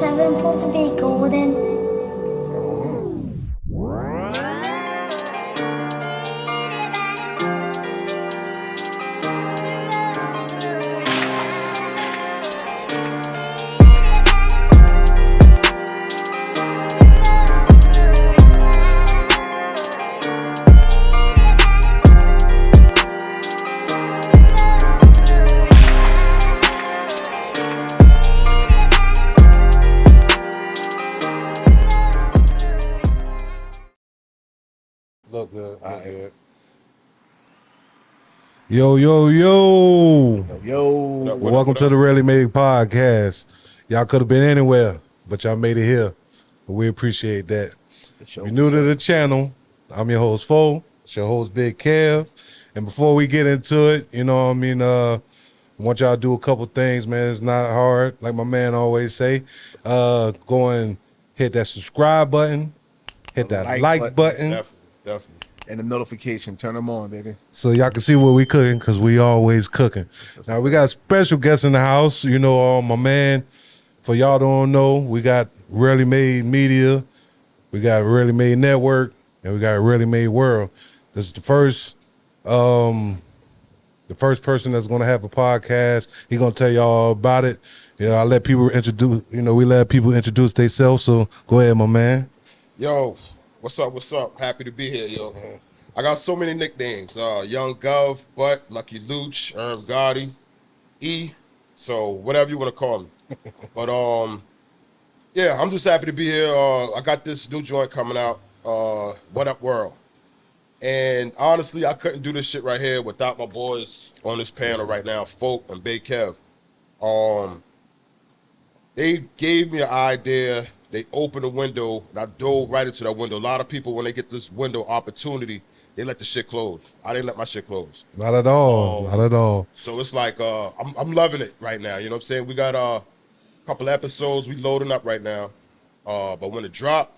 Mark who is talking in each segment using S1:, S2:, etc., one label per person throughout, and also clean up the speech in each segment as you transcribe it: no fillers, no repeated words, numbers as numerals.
S1: seven put to be golden.
S2: Look good. Yo. Welcome to the Rarely Made podcast. Y'all could have been anywhere, but y'all made it here. We appreciate that. If you're new to the channel, I'm your host, Foc. It's your host, Big Kev. And before we get into it, you know what I mean, I want y'all to do a couple things, man. It's not hard, like my man always say. Go and hit that subscribe button, hit that like button.
S3: Definitely.
S4: And the notification, turn them on, baby.
S2: So y'all can see what we cooking, because we always cooking. Now, we got a special guest in the house. You know, my man, for y'all don't know, we got Rarely Made Media, we got Rarely Made Network, and we got Rarely Made World. This is the first person that's going to have a podcast. He going to tell y'all about it. You know, I let people introduce, we let people introduce themselves. So go ahead, my man.
S3: Yo, what's up? Happy to be here, yo. I got so many nicknames. Young Gov, Butt, Lucky Luch, Irv Gotti, E, so whatever you want to call me. But yeah, I'm just happy to be here. I got this new joint coming out, What Up World. And honestly, I couldn't do this shit right here without my boys on this panel right now, Foc and Big Kev. They gave me an idea. They opened a window, and I dove right into that window. A lot of people, when they get this window opportunity, they let the shit close. I didn't let my shit close.
S2: Not at all. Not at all.
S3: So it's like, I'm loving it right now. You know what I'm saying? We got a couple episodes we loading up right now. But when it drop,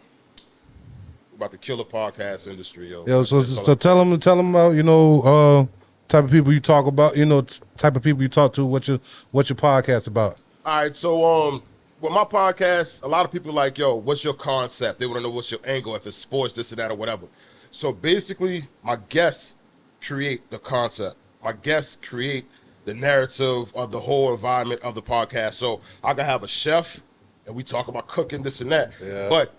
S3: we're about to kill the podcast industry, yo.
S2: Yo, so tell them about, type of people you talk about, type of people you talk to, what's your podcast about?
S3: All right, so with my podcast, a lot of people are like, yo, what's your concept? They want to know what's your angle, if it's sports, this or that, or whatever. So basically, my guests create the concept. My guests create the narrative of the whole environment of the podcast. So I can have a chef, and we talk about cooking, this and that.
S2: Yeah.
S3: But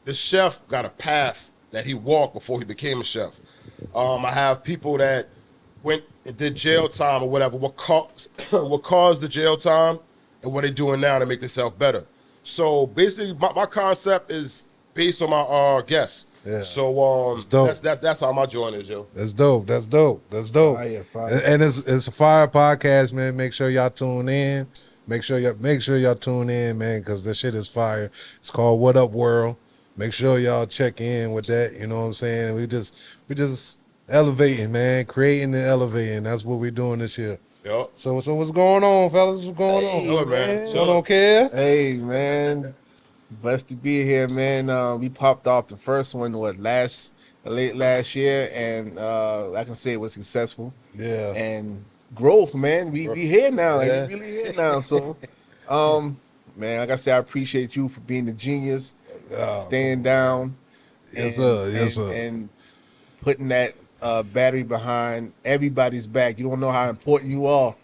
S3: the chef got a path that he walked before he became a chef. I have people that went and did jail time or whatever. What caused the jail time? And what they're doing now to make themselves better. So basically, my concept is based on my guests.
S2: Yeah.
S3: So that's how my joint is, yo.
S2: That's dope.
S4: Fire.
S2: And it's a fire podcast, man. Make sure y'all tune in. Make sure y'all tune in, man, because this shit is fire. It's called What Up World. Make sure y'all check in with that. You know what I'm saying? We just elevating, man, creating and elevating. That's what we're doing this year.
S3: Yep.
S2: So what's going on, fellas? What's going on?
S3: Hello, man.
S2: So don't care.
S4: Hey, man. Blessed to be here, man. We popped off the first one, late last year, and I can say it was successful.
S2: Yeah.
S4: And growth, man. We here now.
S2: Yeah.
S4: Like, we really here now. So, man, like I said, I appreciate you for being the genius, staying down.
S2: Yes, sir.
S4: And putting that battery behind everybody's back. You don't know how important you are,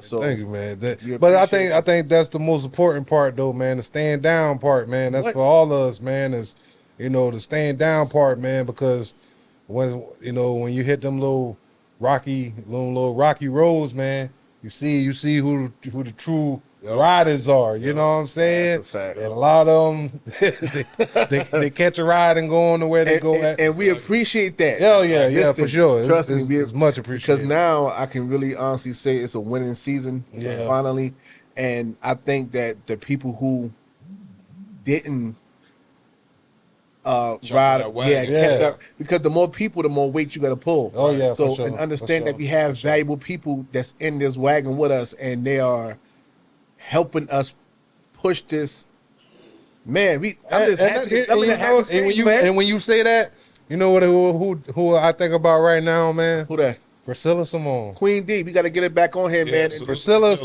S4: So
S2: thank you, man. But I think that's the most important part, though, man. The staying down part, man. That's for all of us, man. Is the staying down part, man. Because when you hit them little rocky roads, man, you see who the true riders are. You know what I'm saying?
S4: That's a fact.
S2: And a lot of them, they catch a ride and go on to where they go at.
S4: And we appreciate that.
S2: Hell yeah,
S4: Listen,
S2: for sure.
S4: Trust me,
S2: it's much appreciated.
S4: Because now I can really honestly say it's a winning season, finally. And I think that the people who didn't ride, because the more people, the more weight you got to pull.
S2: Oh yeah,
S4: so
S2: for sure,
S4: and understand that we have valuable people that's in this wagon with us, and they are helping us push this. Man, I'm just happy.
S2: And when you say that, you know what? Who I think about right now, man?
S4: Who that?
S2: Priscilla Simone.
S4: Queen D. We got to get it back on here, man.
S3: So
S2: Priscilla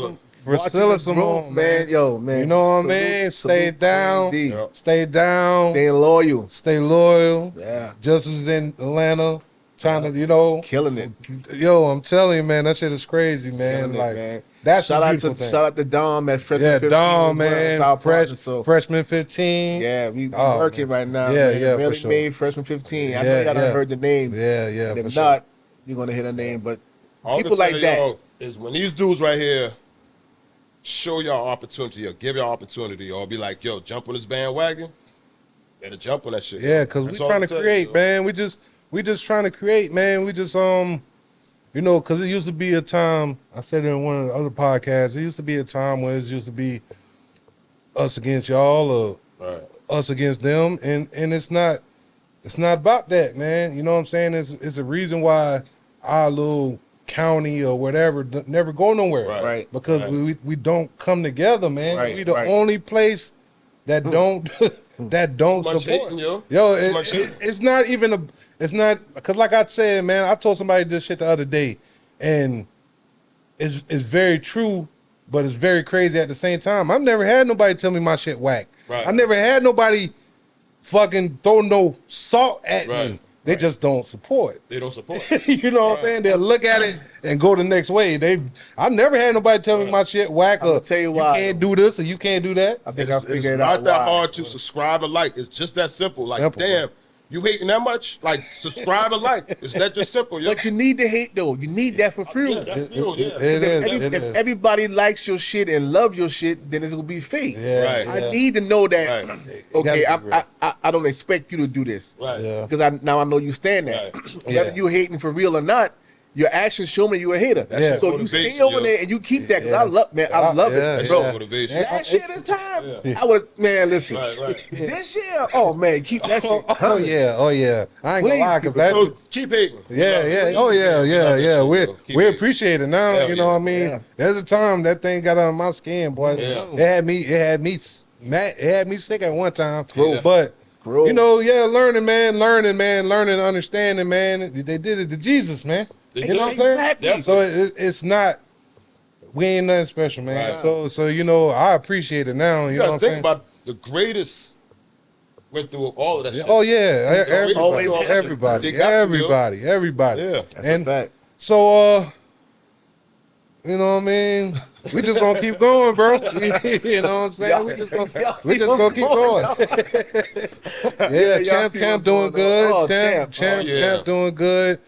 S2: Priscilla
S4: this growth,
S2: Simone,
S4: man. Yo, man.
S2: You know what I
S4: Salute-
S2: mean? Stay
S4: salute
S2: down.
S4: D.
S3: Yep.
S2: Stay down.
S4: Staying loyal.
S2: Stay loyal.
S4: Yeah.
S2: Just was in Atlanta trying to, you know.
S4: Killing it.
S2: Yo, I'm telling you, man, that shit is crazy, man.
S4: Killing it,
S2: Like,
S4: man.
S2: that's
S4: shout
S2: the
S4: out
S2: beautiful
S4: to
S2: thing.
S4: shout out to Dom at Freshman
S2: Yeah,
S4: 15.
S2: Dom,
S4: as well.
S2: man.
S4: That's our partner, so
S2: Freshman 15.
S4: yeah, we
S2: Oh,
S4: working
S2: man.
S4: right now.
S2: Yeah,
S4: man.
S2: yeah, for
S4: Really
S2: sure.
S4: Made Freshman 15. I know
S2: Yeah,
S4: y'all done
S2: yeah.
S4: heard the name.
S2: Yeah, yeah,
S4: And
S2: for
S4: if
S2: sure.
S4: not, you're gonna hear the name. But
S3: All I
S4: people
S3: can
S4: like
S3: tell
S4: that.
S3: y'all is when these dudes right here show y'all opportunity or give y'all opportunity or be like, yo, jump on this bandwagon, better jump on that shit.
S2: Yeah, because we
S3: That's all
S2: trying
S3: I'm
S2: to
S3: telling
S2: create,
S3: you,
S2: man. We just trying to create, man. We just you know, because it used to be a time. I said it in one of the other podcasts. It used to be a time when it used to be us against y'all or
S3: Right.
S2: us against them, and it's not about that, man. You know what I'm saying? It's a reason why our little county or whatever never go nowhere,
S4: Right.
S2: Because we don't come together, man.
S4: Right,
S2: We the
S4: right.
S2: only place that don't that don't
S3: Too much
S2: support.
S3: hating, yo.
S2: Yo,
S3: Too much hating.
S2: it's not even it's not because like I said, man. I told somebody this shit the other day, and it's very true. But it's very crazy at the same time. I've never had nobody tell me my shit whack.
S3: Right.
S2: I never had nobody fucking throw no salt at me.
S3: Right.
S2: They just don't support.
S3: They don't support.
S2: You know what I'm saying? They'll look at it and go the next way. I never had nobody tell me my shit whack
S4: I'ma
S2: or
S4: tell you why.
S2: can't do this or you can't do that.
S4: I think
S3: It's,
S4: I
S3: it's
S4: figured
S3: not
S4: out
S3: that
S4: why.
S3: hard to subscribe and like. It's just that simple. Like,
S2: Simple,
S3: damn, you hating that much? Like, subscribe and like. It's that just simple, yo.
S4: But you need to hate though. You need that for free.
S3: Yeah, that's fuel, yeah.
S2: It is.
S4: If everybody likes your shit and love your shit, then it's gonna be fake.
S2: Yeah,
S3: Right.
S4: I
S2: yeah.
S4: need to know that.
S3: Right.
S4: Okay,
S2: gotta be real.
S4: I don't expect you to do this.
S3: Right.
S2: Yeah.
S4: Because now I know you stand there.
S3: Right.
S4: Whether
S2: Yeah.
S4: you hating for real or not, your actions show me you a hater.
S2: Yeah.
S4: So you stay
S3: Motivation,
S4: over
S3: yo.
S4: there and you keep that. Cause
S2: Yeah.
S4: I love, man. I love
S2: Yeah,
S4: it,
S3: Bro,
S4: bro.
S3: motivation.
S2: Yeah.
S4: Last year this time,
S3: Yeah.
S4: I would, man. Listen,
S3: Right.
S4: this year, oh man, keep that shit.
S2: Oh
S4: coming.
S2: yeah, oh yeah. I ain't gonna
S4: Please
S2: lie,
S4: keep
S2: cause
S4: it
S2: that.
S3: So keep hating.
S2: Yeah. Oh yeah. We
S3: Keep
S2: we
S3: hating.
S2: appreciate it now.
S3: Hell
S2: You know
S3: yeah.
S2: what I mean?
S4: Yeah.
S2: There's a time that thing got on my skin, boy.
S3: Yeah.
S2: It had me sick at one time.
S3: Growth.
S2: But
S4: Growth.
S2: you know, learning, understanding, man. They did it to Jesus, man.
S3: They
S2: You know what I'm saying?
S4: Exactly.
S2: So it's not. We ain't nothing special, man.
S3: Right.
S2: So you know, I appreciate it now. You
S3: You
S2: know
S3: gotta
S2: what I'm
S3: think
S2: saying?
S3: about the greatest went through all of that shit.
S2: Oh yeah,
S3: It's always
S2: everybody.
S3: They got you, yo.
S2: Everybody.
S3: Yeah.
S4: That's a fact.
S2: So you know what I mean? We just gonna keep going, bro. You know what I'm saying? We just gonna keep going. Yeah,
S4: y'all see
S2: champ
S4: what's
S2: doing
S4: going on.
S2: good.
S4: Oh,
S2: Champ
S3: yeah.
S2: champ doing good.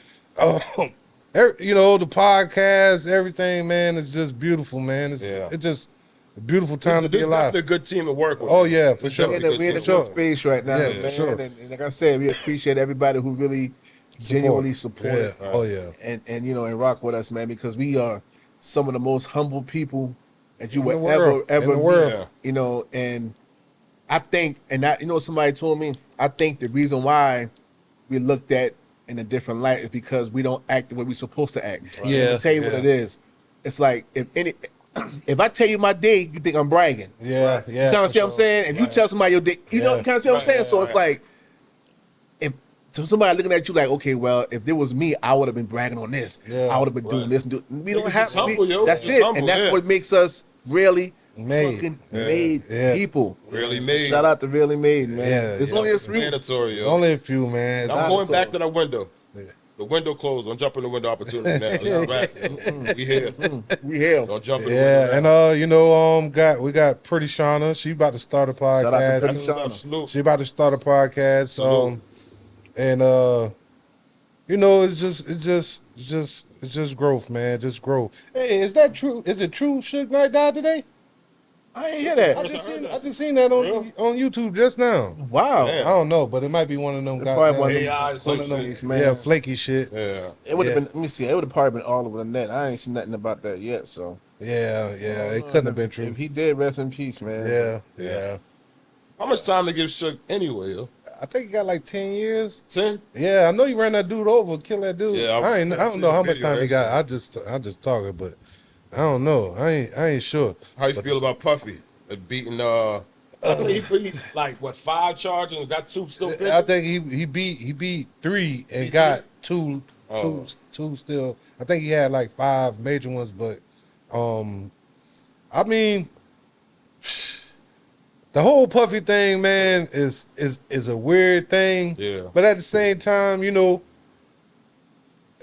S2: You know, the podcast, everything, man, is just beautiful, man. It's just a beautiful time to be
S3: This is
S2: alive.
S3: definitely a good team to work with.
S2: Oh
S3: man.
S2: yeah, for
S3: It's
S2: sure.
S3: definitely
S4: We're in a
S3: good team.
S4: good space right now,
S2: Yeah,
S4: man.
S2: for sure.
S4: And like I said, we appreciate everybody who really genuinely support
S2: Yeah.
S4: it.
S2: Oh yeah.
S4: And you know, and rock with us, man, because we are some of the most humble people that you
S2: In the
S4: will
S2: world.
S4: ever
S2: In the
S4: meet.
S2: world.
S3: Yeah.
S4: You know, and I think, and that, you know, somebody told me, I think the reason why we looked at in a different light is because we don't act the way we're supposed to act.
S2: Yeah,
S4: Let me tell you what
S2: yeah.
S4: it is. It's like if I tell you my day, you think I'm bragging.
S2: Yeah.
S4: You kind of see what I'm saying? If you tell somebody your day, you know,
S2: Yeah.
S4: you kind of see what I'm saying?
S3: Right,
S4: So it's
S3: right.
S4: like, if so somebody looking at you like, okay, well, if there was me, I would have been bragging on this.
S2: Yeah.
S4: I would have been doing
S3: Right.
S4: this. And we don't
S3: Niggas
S4: have
S3: just humble, yo.
S4: That's
S3: Just
S4: it.
S3: humble,
S4: And that's
S3: yeah.
S4: what makes us really
S2: Made.
S4: fucking
S2: Yeah.
S4: made
S2: Yeah.
S4: people.
S3: Really made.
S4: Shout out to Really Made, man.
S2: Yeah,
S4: It's
S2: yeah.
S4: only a few.
S3: Mandatory, yo.
S2: Only a few, man.
S3: I'm going back to
S4: dinosaurs.
S3: that window. The window closed. Don't jump in the window opportunity now. Let's back. We here.
S4: We here.
S3: Don't jump in the
S2: Yeah,
S3: window.
S2: and you know, we got Pretty Shauna. She about to start a
S4: Shout out to
S2: podcast.
S4: Pretty
S3: That's what's up.
S4: Shauna.
S3: Salute.
S2: She about to start a podcast.
S3: Salute.
S2: And you know, it's just growth, man. Just growth. Hey, is that true? Is it true Suge Knight died today?
S4: I ain't hear that.
S2: I just seen that on YouTube just now.
S4: Wow.
S3: Damn.
S2: I don't know, but it might be one of them guys.
S4: Probably one of
S3: AI
S4: them,
S3: is
S4: one of
S3: so
S4: them,
S3: shit.
S4: man.
S2: Yeah, flaky shit.
S3: Yeah.
S4: It would have
S2: Yeah.
S4: been. Let me see. It would have probably been all over the net. I ain't seen nothing about that yet. So
S2: Yeah. It couldn't have been true.
S4: if he did, rest in peace, man.
S2: Yeah.
S3: How much time to give Suge anyway, yo?
S2: I think he got like 10 years.
S3: 10?
S2: Yeah, I know you ran that dude over, kill that dude.
S3: Yeah,
S2: I don't know how much time he
S3: video,
S2: got. I just talking, but I don't know. I ain't sure.
S3: How you feel about Puffy? Beating he beat like what 5 charges and got 2 still.
S2: I think he beat 3 and got two still. I think he had like 5 major ones, but I mean, the whole Puffy thing, man, is a weird thing.
S3: Yeah.
S2: But at the same time, you know,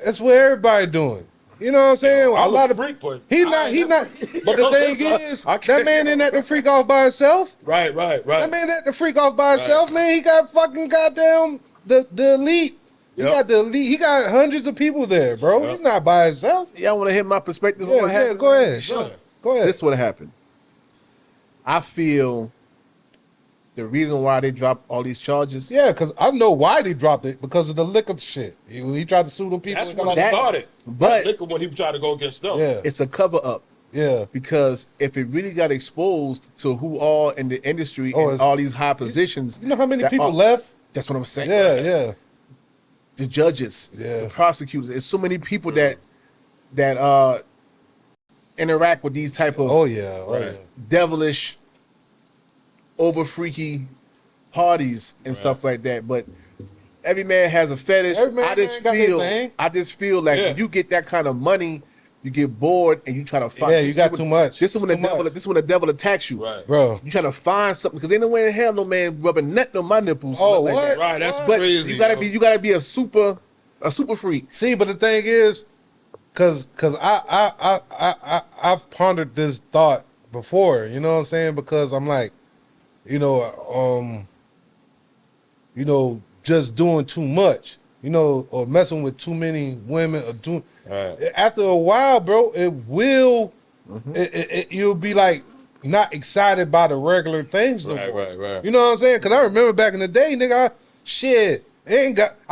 S2: that's what everybody doing. You know what I'm saying?
S3: I'm
S2: a lot of
S3: freak, but
S2: he not. But the thing is,
S3: I
S2: that
S3: can't-
S2: man didn't have to freak off by himself.
S3: Right.
S2: That man had to freak off by himself, man. He got fucking goddamn the elite. He got the elite. He got hundreds of people there, bro. He's not by himself.
S4: Y'all want to hear my perspective on
S2: Yeah,
S4: what happened?
S2: go ahead. Sure. Go ahead.
S4: This is what happened. I feel the reason why they dropped all these charges.
S2: Yeah, because I know why they dropped it, because of the liquor shit. He tried to sue them people.
S3: That's when I started.
S4: But
S3: Liquor when he tried to go against them.
S2: Yeah.
S4: it's a cover up.
S2: Yeah.
S4: Because if it really got exposed to who all in the industry and all these high positions,
S2: You know how many
S4: that
S2: people
S4: are-
S2: left?
S4: That's what I'm saying.
S2: Yeah.
S4: The judges,
S2: Yeah.
S4: the prosecutors. There's so many people that interact with these type of
S2: Oh yeah.
S4: devilish, over freaky parties and stuff like that. But every man has a fetish.
S2: Every man
S4: I just
S2: got his
S4: feel
S2: thing.
S4: like when you get that kind of money, you get bored and you try to find.
S2: Yeah, you got too much.
S4: This is when the
S2: Too
S4: devil.
S2: much.
S4: This is when the devil attacks you,
S3: Right.
S2: Bro.
S4: You try to find something because ain't no way in hell no man rubbing nothing on my nipples.
S2: Oh,
S4: nothing like
S2: what?
S4: that.
S3: Right, that's
S4: But
S3: crazy.
S4: you gotta be a super freak.
S2: See, but the thing is, cause I've pondered this thought before, you know what I'm saying? Because I'm like, just doing too much, or messing with too many women, or doing.
S3: Right.
S2: After a while, bro, it will. You'll be like not excited by the regular things no more.
S3: Right.
S2: You know what I'm saying? Because I remember back in the day, nigga, I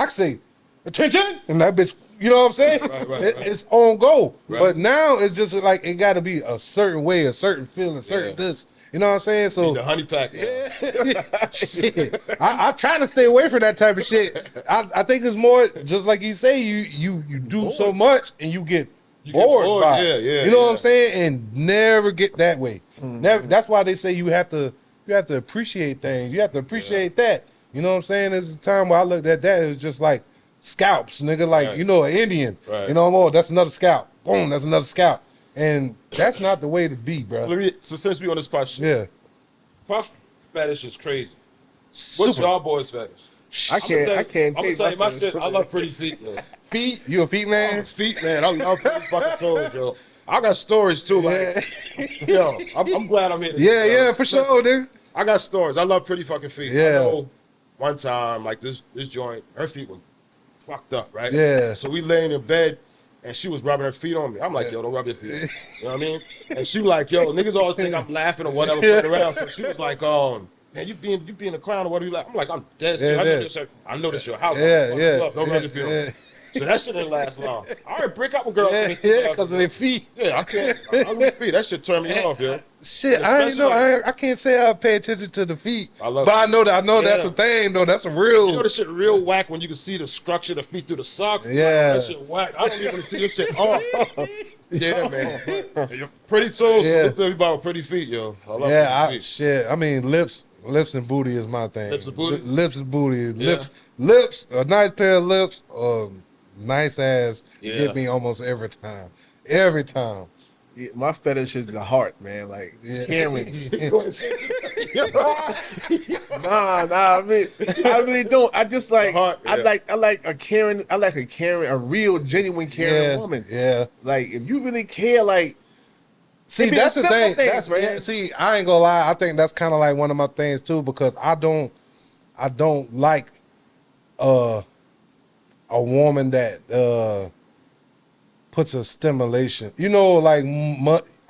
S2: could say attention, and that bitch. You know what I'm saying?
S3: Right.
S2: It's on go.
S3: Right.
S2: But now it's just like it got to be a certain way, a certain feeling, certain this. You know what I'm saying? So
S3: The honey pack.
S2: shit. I try to stay away from that type of shit. I think it's more just like you say, you do so much and you get bored by it.
S3: Yeah,
S2: you know what I'm saying? And never get that way. Never. That's why they say you have to appreciate things. You have to appreciate that. You know what I'm saying? There's a time where I looked at that, it was just like scalps, nigga, like an Indian.
S3: Right.
S2: You know, that's another scalp. Boom, that's another scalp. And that's not the way to be, bro.
S3: So since we on this puff shit,
S2: Yeah.
S3: puff fetish is crazy.
S2: Super.
S3: What's y'all boys fetish?
S4: I can't.
S3: I'm gonna
S4: take
S3: tell you my
S4: fetish.
S3: shit. I love pretty feet, man.
S2: Feet? You a feet man?
S3: Feet, man. I love pretty fucking toes, yo. I got stories too, like, yo. I'm glad I'm here.
S2: Yeah, for sure, nigga.
S3: I got stories. I love pretty fucking feet.
S2: Yeah.
S3: I know one time, like this joint, her feet was fucked up, right?
S2: Yeah.
S3: So we laying in bed, and she was rubbing her feet on me. I'm like, yo, don't rub your feet. You know what I mean? And she was like, yo, niggas always think I'm laughing or whatever, putting around. So she was like, man, you being a clown or what are you like? I'm like, I'm dead serious. I know this your house. Don't rub your feet on me. So that shit didn't last long. I already break up with girls.
S2: Because of their feet.
S3: Yeah, I can't. I lose feet. That shit turned me off, yo.
S2: Shit, I ain't know. I can't say I pay attention to the feet,
S3: I love
S2: but I
S3: feet.
S2: know that's a thing though. That's a real.
S3: You know this shit real whack when you can see the structure of the feet through the socks.
S2: Yeah.
S3: That shit whack. I don't even see this shit off. Yeah, man. Pretty toes.
S2: Yeah.
S3: Look to everybody with pretty feet, yo. I love pretty feet.
S2: shit. I mean, lips and booty is my thing.
S3: Lips and booty?
S2: Lips and booty.
S3: Yeah.
S2: Lips. A nice pair of lips. Nice ass.
S3: Yeah.
S2: Get me almost every time. Every time.
S4: Yeah, my fetish is the heart, man. Like caring. Nah. I really don't. I just like.
S3: Heart, yeah.
S4: I like a caring. I like a real, genuine, caring woman.
S2: Yeah.
S4: Like if you really care, like.
S2: See,
S4: It be
S2: that's
S4: the
S2: the
S4: simple
S2: thing.
S4: things, man.
S2: Yeah, see, I ain't gonna lie. I think that's kind of like one of my things too, because I don't like a woman that puts a stimulation. Like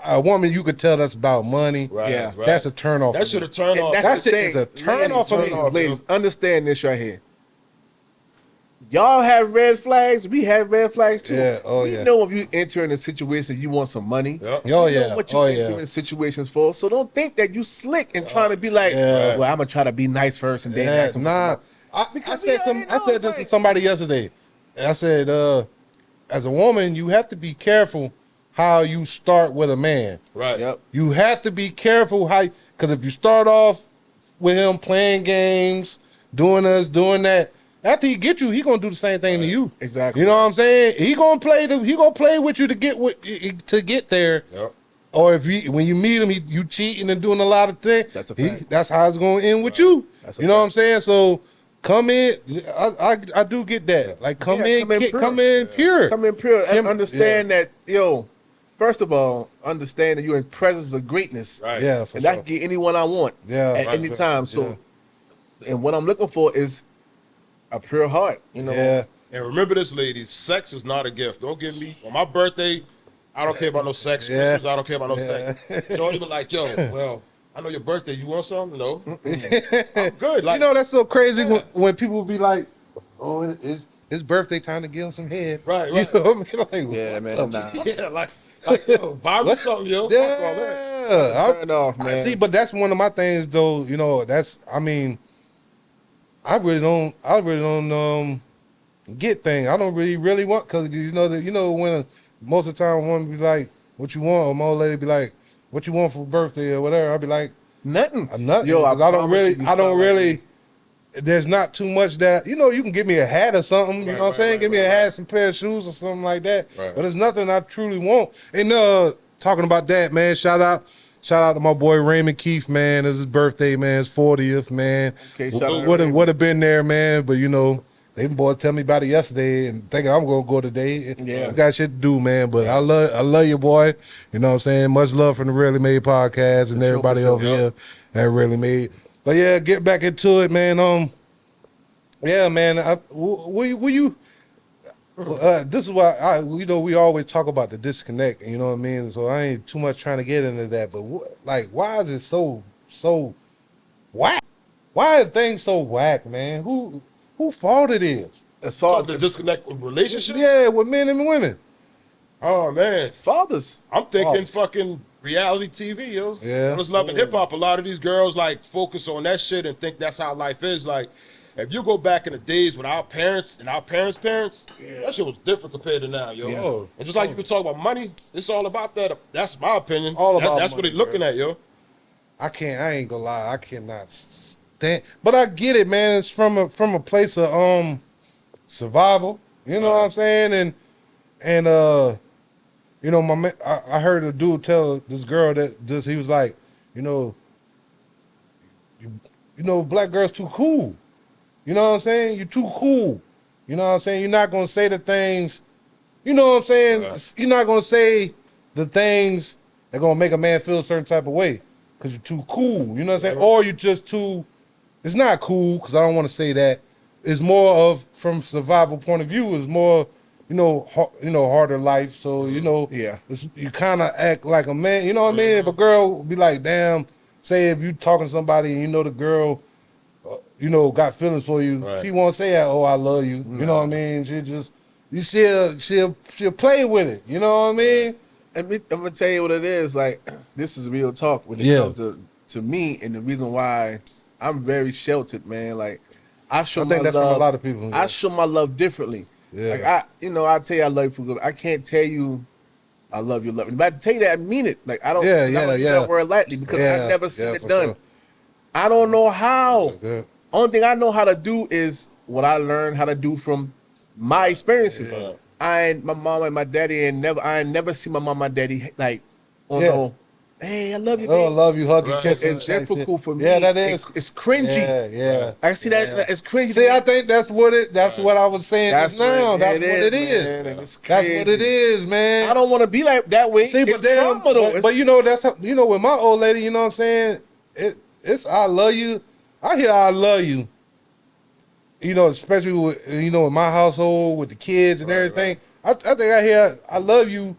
S2: a woman you could tell that's about money.
S3: Right,
S4: Yeah.
S3: right.
S2: That's a turn off.
S3: That should have turned off.
S2: That
S4: That's the
S2: shit is
S4: thing.
S2: a turn off for me.
S4: Ladies, understand this right here. Y'all have red flags. We have red flags too.
S2: Yeah,
S4: we know if you enter in a situation, you want some money.
S3: Yep.
S2: Oh,
S4: You know
S2: yeah.
S4: what you
S2: Oh,
S4: enter
S2: yeah.
S4: in situations for. So don't think that you slick and trying to be like,
S2: Yeah.
S4: well, I'm gonna try to be nice first and then
S2: Yeah,
S4: ask them for
S2: nah.
S4: some money.
S2: I said this to somebody yesterday. I said, as a woman, you have to be careful how you start with a man.
S3: Right.
S4: Yep.
S2: You have to be careful because if you start off with him playing games, doing this, doing that, after he get you, he gonna do the same thing to you.
S4: Exactly.
S2: You know what I'm saying? He gonna play with you to get there.
S3: Yep.
S2: or if when you meet him, you cheating and doing a lot of things.
S4: That's a fact.
S2: That's how it's going to end with you.
S4: That's a
S2: you know
S4: fact.
S2: what I'm saying? So come in. I do get that. Like come in pure.
S4: Come in pure. And understand that, first of all, understand that you're in presence of greatness.
S3: Right.
S2: Yeah, for
S4: and
S2: sure.
S4: I can get anyone I want at any time. So, and what I'm looking for is a pure heart.
S2: Yeah.
S3: And remember this, ladies, sex is not a gift. Don't give me, on my birthday, I don't care about no sex.
S2: Yeah.
S3: Christmas, I don't care about no sex. So even like, well, I know your birthday. You want something? No. I'm good. Like,
S2: that's so crazy when people be like, oh, it's birthday time to give him some head.
S3: Right.
S2: You know what I mean? Like,
S4: Yeah, man. Nah.
S3: Yeah, like buy me something, yo.
S2: Yeah.
S3: Fuck all that.
S4: Turn it off, man.
S2: See, but that's one of my things, though. I really don't get things. I don't really want, because when most of the time one be like, what you want, or my old lady be like, what you want for birthday or whatever, I'll be like,
S4: Nothing.
S2: Nothing.
S4: Yo,
S2: I don't really. There's not too much that you can give me a hat or something. You know what I'm saying? Give me a hat, some pair of shoes or something like that.
S3: Right.
S2: But there's nothing I truly want. And talking about that, man, shout out to my boy Raymond Keefe, man. It's his birthday, man. His 40th, man.
S4: Okay, shout out
S2: Would have been there, man. But they boys tell me about it yesterday and thinking I'm gonna go today.
S4: Yeah.
S2: I got shit to do, man. But I love you, boy. You know what I'm saying? Much love from the Rarely Made podcast and everybody over here at Rarely Made. But yeah, get back into it, man. Yeah, man. Will you? This is why we always talk about the disconnect. You know what I mean? So I ain't too much trying to get into that. But why is it so whack? Why are things so whack, man? Who fault it is?
S4: As far
S3: The
S4: as
S3: disconnect with relationships?
S2: Yeah, with men and women.
S3: Oh, man.
S4: fathers,
S3: I'm thinking fucking reality TV, yo.
S2: Yeah.
S3: I was loving hip hop. A lot of these girls like focus on that shit and think that's how life is. Like, if you go back in the days with our parents and our parents' parents, that shit was different compared to now, yo.
S2: Yeah.
S3: And just like you could talk about money, it's all about that. That's my opinion.
S2: All about
S3: That's what
S2: money,
S3: they're looking at, yo.
S2: I ain't gonna lie, I cannot stand. But I get it, man. It's from a place of survival. You know what I'm saying? And my man, I heard a dude tell this girl that he was like, black girls too cool. You know what I'm saying? You're too cool. You know what I'm saying? You're not gonna say the things. You know what I'm saying?
S3: Right.
S2: You're not gonna say the things that gonna make a man feel a certain type of way because you're too cool. You know what I'm saying? Or you're just too. It's not cool because I don't want to say that. It's more of from survival point of view. It's more, harder life. So you kind of act like a man. You know what I mean? If a girl be like, damn, say if you talking to somebody and the girl, got feelings for you,
S3: right.
S2: she won't say, "Oh, I love you." You know what I mean? She'll play with it. You know what I mean?
S4: I'm gonna tell you what it is. Like, this is real talk when it comes to me, and the reason why I'm very sheltered, man. Like, I think
S2: that's
S4: love,
S2: from a lot of people.
S4: I show my love differently.
S2: Yeah.
S4: Like I tell you I love you for good. I can't tell you I love you, But I tell you that, I mean it. Like, I don't use that word lightly because I've never seen it done.
S2: Sure.
S4: I don't know how.
S2: Yeah.
S4: Only thing I know how to do is what I learned how to do from my experiences.
S3: Yeah.
S4: My mom and my daddy I ain't never seen my mom and my daddy like hey, I love you,
S2: Oh, I
S4: babe.
S2: love you, hug you,
S3: Right.
S2: kiss you.
S4: It's difficult for me.
S2: Yeah, that is.
S4: It's cringy.
S2: Yeah.
S4: I see that it's cringy.
S2: See, I think that's what I was saying just now. That's what it is.
S4: Man, and it's
S2: That's
S4: crazy.
S2: what it is, man.
S4: I don't want to be like that way.
S2: See, but
S4: it's
S2: then,
S4: trauma, though.
S2: but that's how, with my old lady, you know what I'm saying? It's I love you. I hear I love you. Especially with in my household with the kids and everything. Right. I think I hear I love you.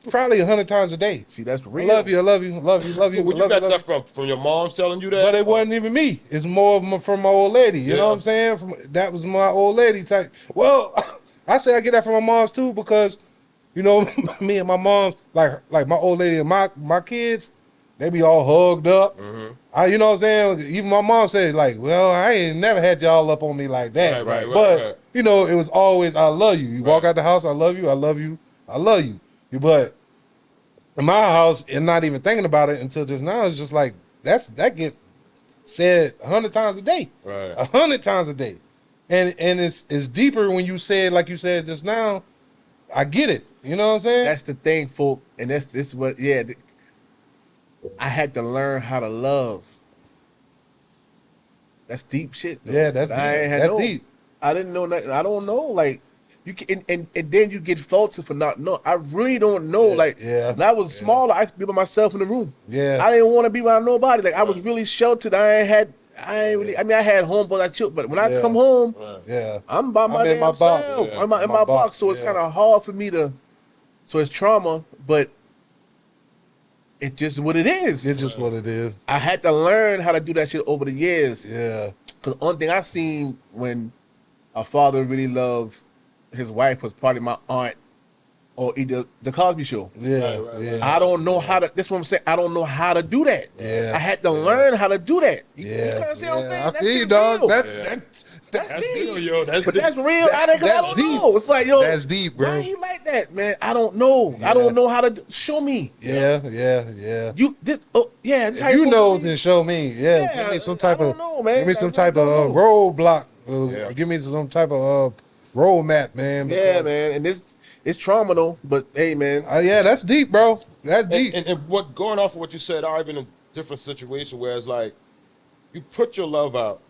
S2: Probably 100 times a day.
S4: See, that's real.
S2: I love you. I love you. Love you. Love you.
S3: So when you got that from your mom telling you that?
S2: But it wasn't even me. It's more of from my old lady. You know what I'm saying? That was my old lady type. Well, I say I get that from my mom's too because, me and my mom's like my old lady and my kids, they be all hugged up. Mm-hmm. You know what I'm saying? Even my mom said like, well, I ain't never had y'all up on me like that.
S3: Right,
S2: but it was always I love you. You walk out the house, I love you. I love you. I love you. But in my house, and not even thinking about it until just now, it's just like that get said 100 times a day,
S3: right?
S2: 100 times a day, and it's deeper when you say it like you said just now. I get it. You know what I'm saying?
S4: That's the thing, folk, and this what I had to learn how to love. That's deep shit. Though.
S2: Yeah, that's deep. That's deep.
S4: I didn't know nothing. I don't know. Like you can, and then you get faulted for not knowing. I really don't know. When I was smaller, I used to be by myself in the room.
S2: Yeah,
S4: I didn't want to be around nobody. Like I was really sheltered. I had homes, I chilled. But when I come home, I'm by my damn self.
S2: Yeah.
S4: I'm in my box. So it's kind of hard for me to. So it's trauma, but it's just what it is.
S2: It's just what it is.
S4: I had to learn how to do that shit over the years.
S2: Yeah.
S4: Because the only thing I seen when a father really loved his wife was probably my aunt or either the Cosby Show.
S2: Yeah. Yeah.
S4: I don't know how to, that's what I'm saying. I don't know how to do that.
S2: Yeah.
S4: I had to learn how to do that. You
S2: Yeah.
S4: can't see what I'm saying?
S2: I
S4: That
S2: feel you,
S4: shit
S2: dog.
S4: real.
S2: That's
S4: deep.
S3: Deal, yo. That's
S4: But
S3: deep.
S4: that's real. I don't know. It's like, yo.
S2: That's deep, bro.
S4: Why he like that, man? I don't know.
S2: Yeah.
S4: I don't know how to show me.
S2: Yeah.
S4: This how
S2: You
S4: supposed
S2: know,
S4: to be.
S2: then show me. Yeah,
S4: Yeah,
S2: give me some
S4: I
S2: type
S4: don't
S2: of,
S4: know, man.
S2: give me some
S4: I
S2: type
S4: don't
S2: of
S4: know.
S2: roadblock. Give me some type of roadmap, man.
S4: Yeah,
S2: because-
S4: man. And it's trauma though. But hey, man.
S2: Yeah, that's deep, bro. That's deep.
S3: And what going off of what you said, I've been in a different situation where it's like you put your love out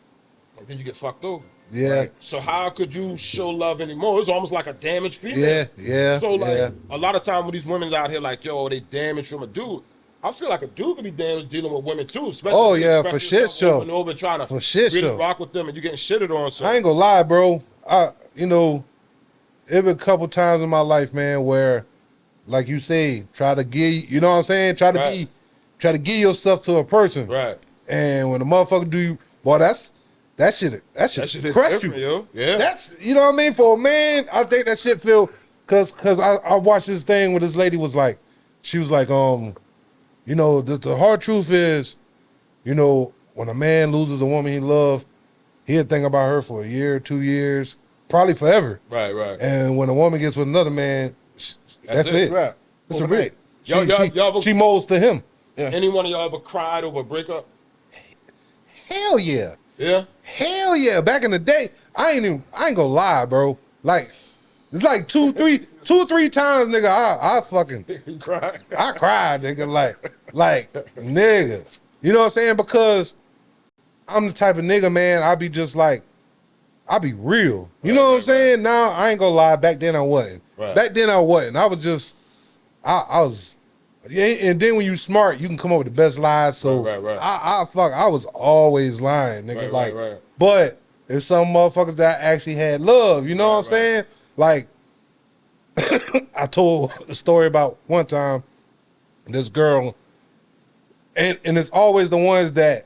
S3: and then you get fucked over.
S2: Yeah.
S3: Right? So how could you show love anymore? It's almost like a damaged female.
S2: Yeah.
S3: So like a lot of time when these women out here like, yo, they damaged from a dude. I feel like a dude could be damaged dealing with women too. Especially
S2: for shit show.
S3: Over and over trying to
S2: For shit
S3: really
S2: show.
S3: rock with them and you getting shitted on. So
S2: I ain't gonna lie, bro. It been a couple times in my life, man, where, like you say, try to give, you know what I'm saying? Try to give yourself to a person.
S3: Right.
S2: And when the motherfucker do you, boy, that shit
S3: That shit is
S2: crush you.
S3: different, yo. Yeah.
S2: That's, you know what I mean? For a man, I think that shit feel, cause I watched this thing where this lady was like, she was like, the hard truth is, when a man loses a woman he loves, he'll think about her for a year, 2 years, probably forever.
S3: Right.
S2: And when a woman gets with another man, that's it.
S4: Right.
S2: It's a
S4: Overnight.
S2: rip. She molds to him.
S4: Yeah.
S3: Any one of y'all ever cried over a breakup?
S2: Hell yeah.
S3: Yeah.
S2: Hell yeah. Back in the day, I ain't gonna lie, bro. Like, it's like two, three times, nigga, I fucking
S3: You cried.
S2: I cried, nigga. Like, nigga. You know what I'm saying? Because I'm the type of nigga, man, I be just like, I be real. You know what I'm saying? Now, I ain't gonna lie, back then I wasn't.
S3: Right.
S2: Back then I wasn't. I was just, I was, and then when you smart, you can come up with the best lies. So
S3: Right.
S2: I was always lying, nigga.
S3: Right.
S2: But if some motherfuckers that actually had love, you know what I'm saying? Like, I told a story about one time, this girl, and it's always the ones that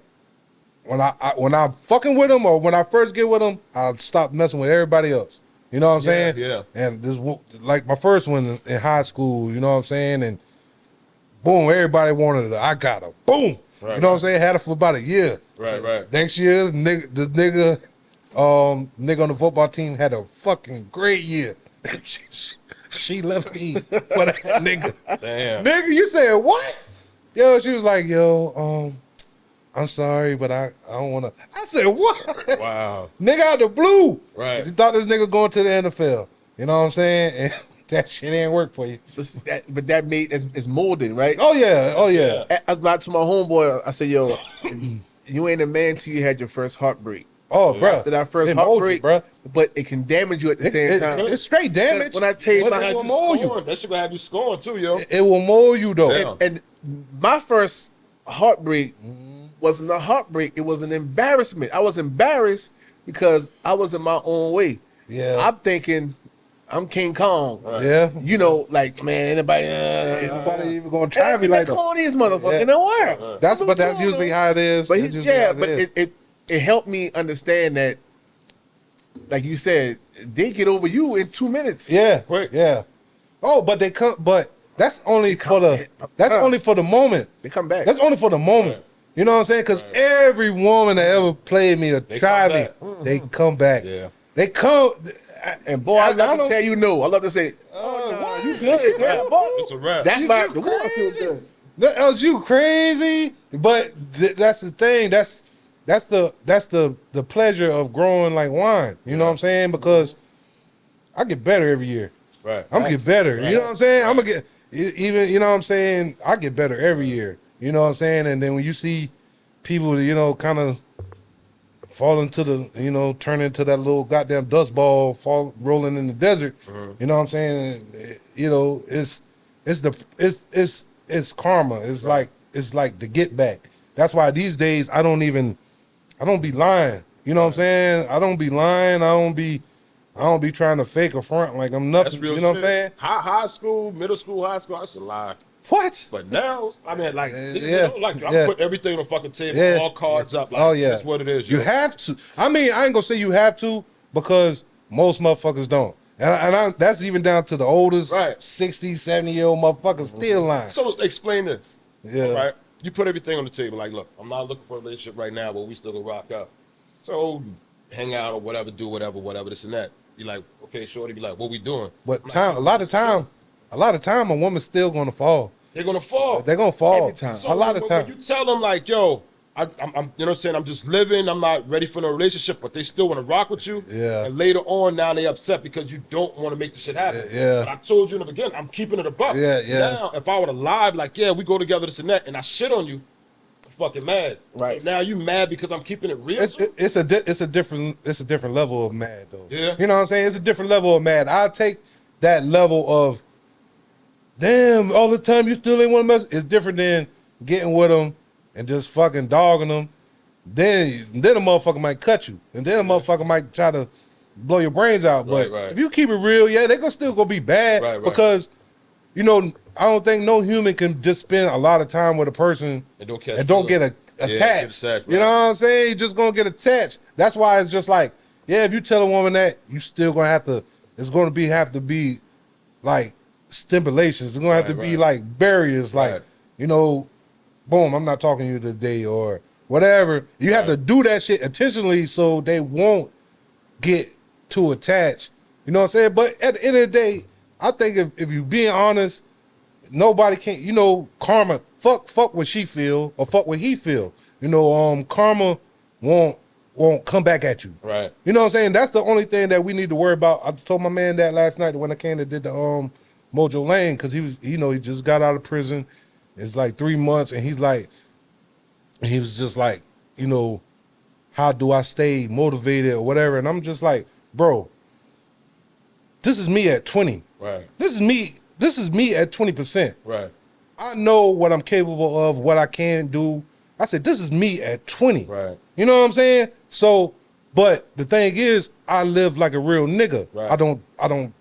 S2: when I'm fucking with them or when I first get with them, I'll stop messing with everybody else. You know what I'm saying?
S3: Yeah.
S2: And this, like my first one in high school, you know what I'm saying? And boom, everybody wanted her. I got her. Boom.
S3: Right,
S2: you know what I'm saying? Had her for about a year.
S3: Right.
S2: Next year, the nigga on the football team had a fucking great year. She left me for that nigga.
S3: Damn.
S2: Nigga, you said what? Yo, she was like, I'm sorry, but I don't want to. I said, what?
S3: Wow.
S2: Nigga out the blue.
S3: Right.
S2: You thought this nigga going to the NFL. You know what I'm saying? And that shit ain't work for you.
S4: But that made it's molded, right?
S2: Oh, yeah.
S4: I was to my homeboy. I said, yo, you ain't a man till you had your first heartbreak.
S2: Oh, bro.
S4: After that first
S2: It mold you,
S4: heartbreak,
S2: bruh.
S4: but it can damage you at the same time.
S2: It's straight damage.
S4: When I tell you,
S2: But
S4: my-
S2: it will mold you.
S3: That shit gonna have you scoring too, yo.
S2: It will mold you, though.
S3: Yeah.
S4: And my first heartbreak wasn't a heartbreak. It was an embarrassment. I was embarrassed because I was in my own way.
S2: Yeah.
S4: I'm thinking I'm King Kong.
S2: Yeah.
S4: You know, like, man, anybody
S2: even gonna try me like that.
S4: corniest motherfucker
S2: Yeah.
S4: in the world.
S2: That's usually how it is.
S4: But
S2: That's usually how it is.
S4: it helped me understand that, like you said, they get over you in 2 minutes.
S2: Yeah,
S3: Quick.
S2: yeah. Oh, but they come. But that's only for the. That's only for the moment.
S4: They come back.
S2: That's only for the moment.
S3: Right.
S2: You know what I'm saying? Because every woman that ever played me or tried me,
S3: come
S2: they come back.
S3: Yeah.
S2: They come.
S4: And boy, I love to
S2: don't-
S4: tell you no. I love to say, oh, nah, you good. Yeah, boy.
S3: It's a wrap.
S4: That's
S2: You
S4: my the world
S2: crazy?
S4: feels good.
S2: That else you crazy. But that's the thing. That's the pleasure of growing like wine. You know what I'm saying? Because I get better every year.
S3: Right.
S2: I'm gonna get better.
S3: Right.
S2: You know what I'm saying?
S3: Right.
S2: I'm gonna get even. You know what I'm saying? I get better every year. You know what I'm saying? And then when you see people, you know, kind of fall into the, you know, turn into that little goddamn dust ball, rolling in the desert. You know what I'm saying? You know, it's karma. It's like the get back. That's why these days I don't be lying. You know what I'm saying? I don't be lying. I don't be trying to fake or front like I'm nothing.
S3: That's real
S2: You know
S3: shit.
S2: what I'm saying?
S3: High school, middle school, high school, I used to lie.
S2: What?
S3: But now, I mean, like,
S2: yeah,
S3: I'm
S2: yeah.
S3: put everything on the fucking table,
S2: Yeah.
S3: all cards up. Like,
S2: Oh yeah,
S3: that's what it is.
S2: You have to. I mean, I ain't gonna say you have to because most motherfuckers don't. And that's even down to the oldest,
S3: Right.
S2: 60, 70-year-old motherfuckers still lying.
S3: So explain this.
S2: Yeah.
S3: All right. You put everything on the table. Like, look, I'm not looking for a relationship right now, but we still gonna rock up. So hang out or whatever, do whatever, this and that. You're like, okay, shorty, be like, what we doing?
S2: But a lot of time, a woman's still gonna fall.
S3: They're gonna fall.
S2: They're gonna fall
S4: Every time.
S3: So
S2: a lot of
S3: when
S2: time.
S3: you tell them like, yo, I'm you know what I'm saying, I'm just living, I'm not ready for no relationship, but they still want to rock with you.
S2: Yeah.
S3: And later on, now they upset because you don't want to make the shit happen.
S2: Yeah.
S3: But I told you in the beginning, I'm keeping it a buck.
S2: Yeah, yeah.
S3: Now, if I would have lied, like, yeah, we go together this and that, and I shit on you, I'm fucking mad.
S4: Right.
S3: So now you mad because I'm keeping it real.
S2: It's a different level of mad though.
S3: Yeah.
S2: You know what I'm saying? It's a different level of mad. I'll take that level of damn, all the time you still ain't want to mess. It's different than getting with them and just fucking dogging them. Then a motherfucker might cut you, and then a motherfucker might try to blow your brains out. But
S3: Right.
S2: if you keep it real, yeah, they still gonna be bad
S3: Right.
S2: because, you know, I don't think no human can just spend a lot of time with a person
S3: And don't
S2: get attached.
S3: attached,
S2: You know what I'm saying? You're just gonna get attached. That's why it's just like, yeah, if you tell a woman that, you still gonna have to. It's gonna have to be like stipulations. It's gonna have to be like barriers.
S3: Right.
S2: Like, you know, boom, I'm not talking to you today or whatever. You have to do that shit intentionally so they won't get too attached. You know what I'm saying? But at the end of the day, I think if you being honest, nobody can, you know, karma, fuck what she feel or fuck what he feel. You know, karma won't come back at you.
S3: Right.
S2: You know what I'm saying? That's the only thing that we need to worry about. I told my man that last night when I came to did the Mojo Lane, because he was, you know, he just got out of prison. It's like 3 months, and he was just like, you know, how do I stay motivated or whatever? And I'm just like, bro, this is me at 20.
S3: Right.
S2: This is me at 20%.
S3: Right.
S2: I know what I'm capable of, what I can do. I said, this is me at 20.
S3: Right.
S2: You know what I'm saying? So, but the thing is, I live like a real nigga.
S3: Right.
S2: I don't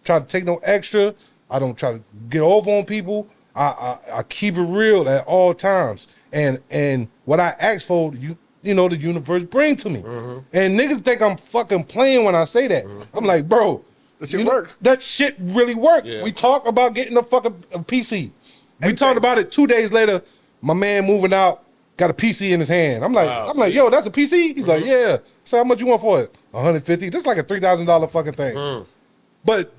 S2: try to take no extra. I don't try to get over on people. I keep it real at all times. And what I ask for, you know, the universe bring to me. And niggas think I'm fucking playing when I say that. I'm like, bro,
S4: That shit works.
S2: That shit really worked.
S3: Yeah.
S2: We talked about getting a fucking PC. We talked about it 2 days later. My man moving out, got a PC in his hand. I'm like,
S3: Wow.
S2: yo, that's a PC? He's like, yeah. So how much you want for it? $150. This is like a $3,000 fucking thing. But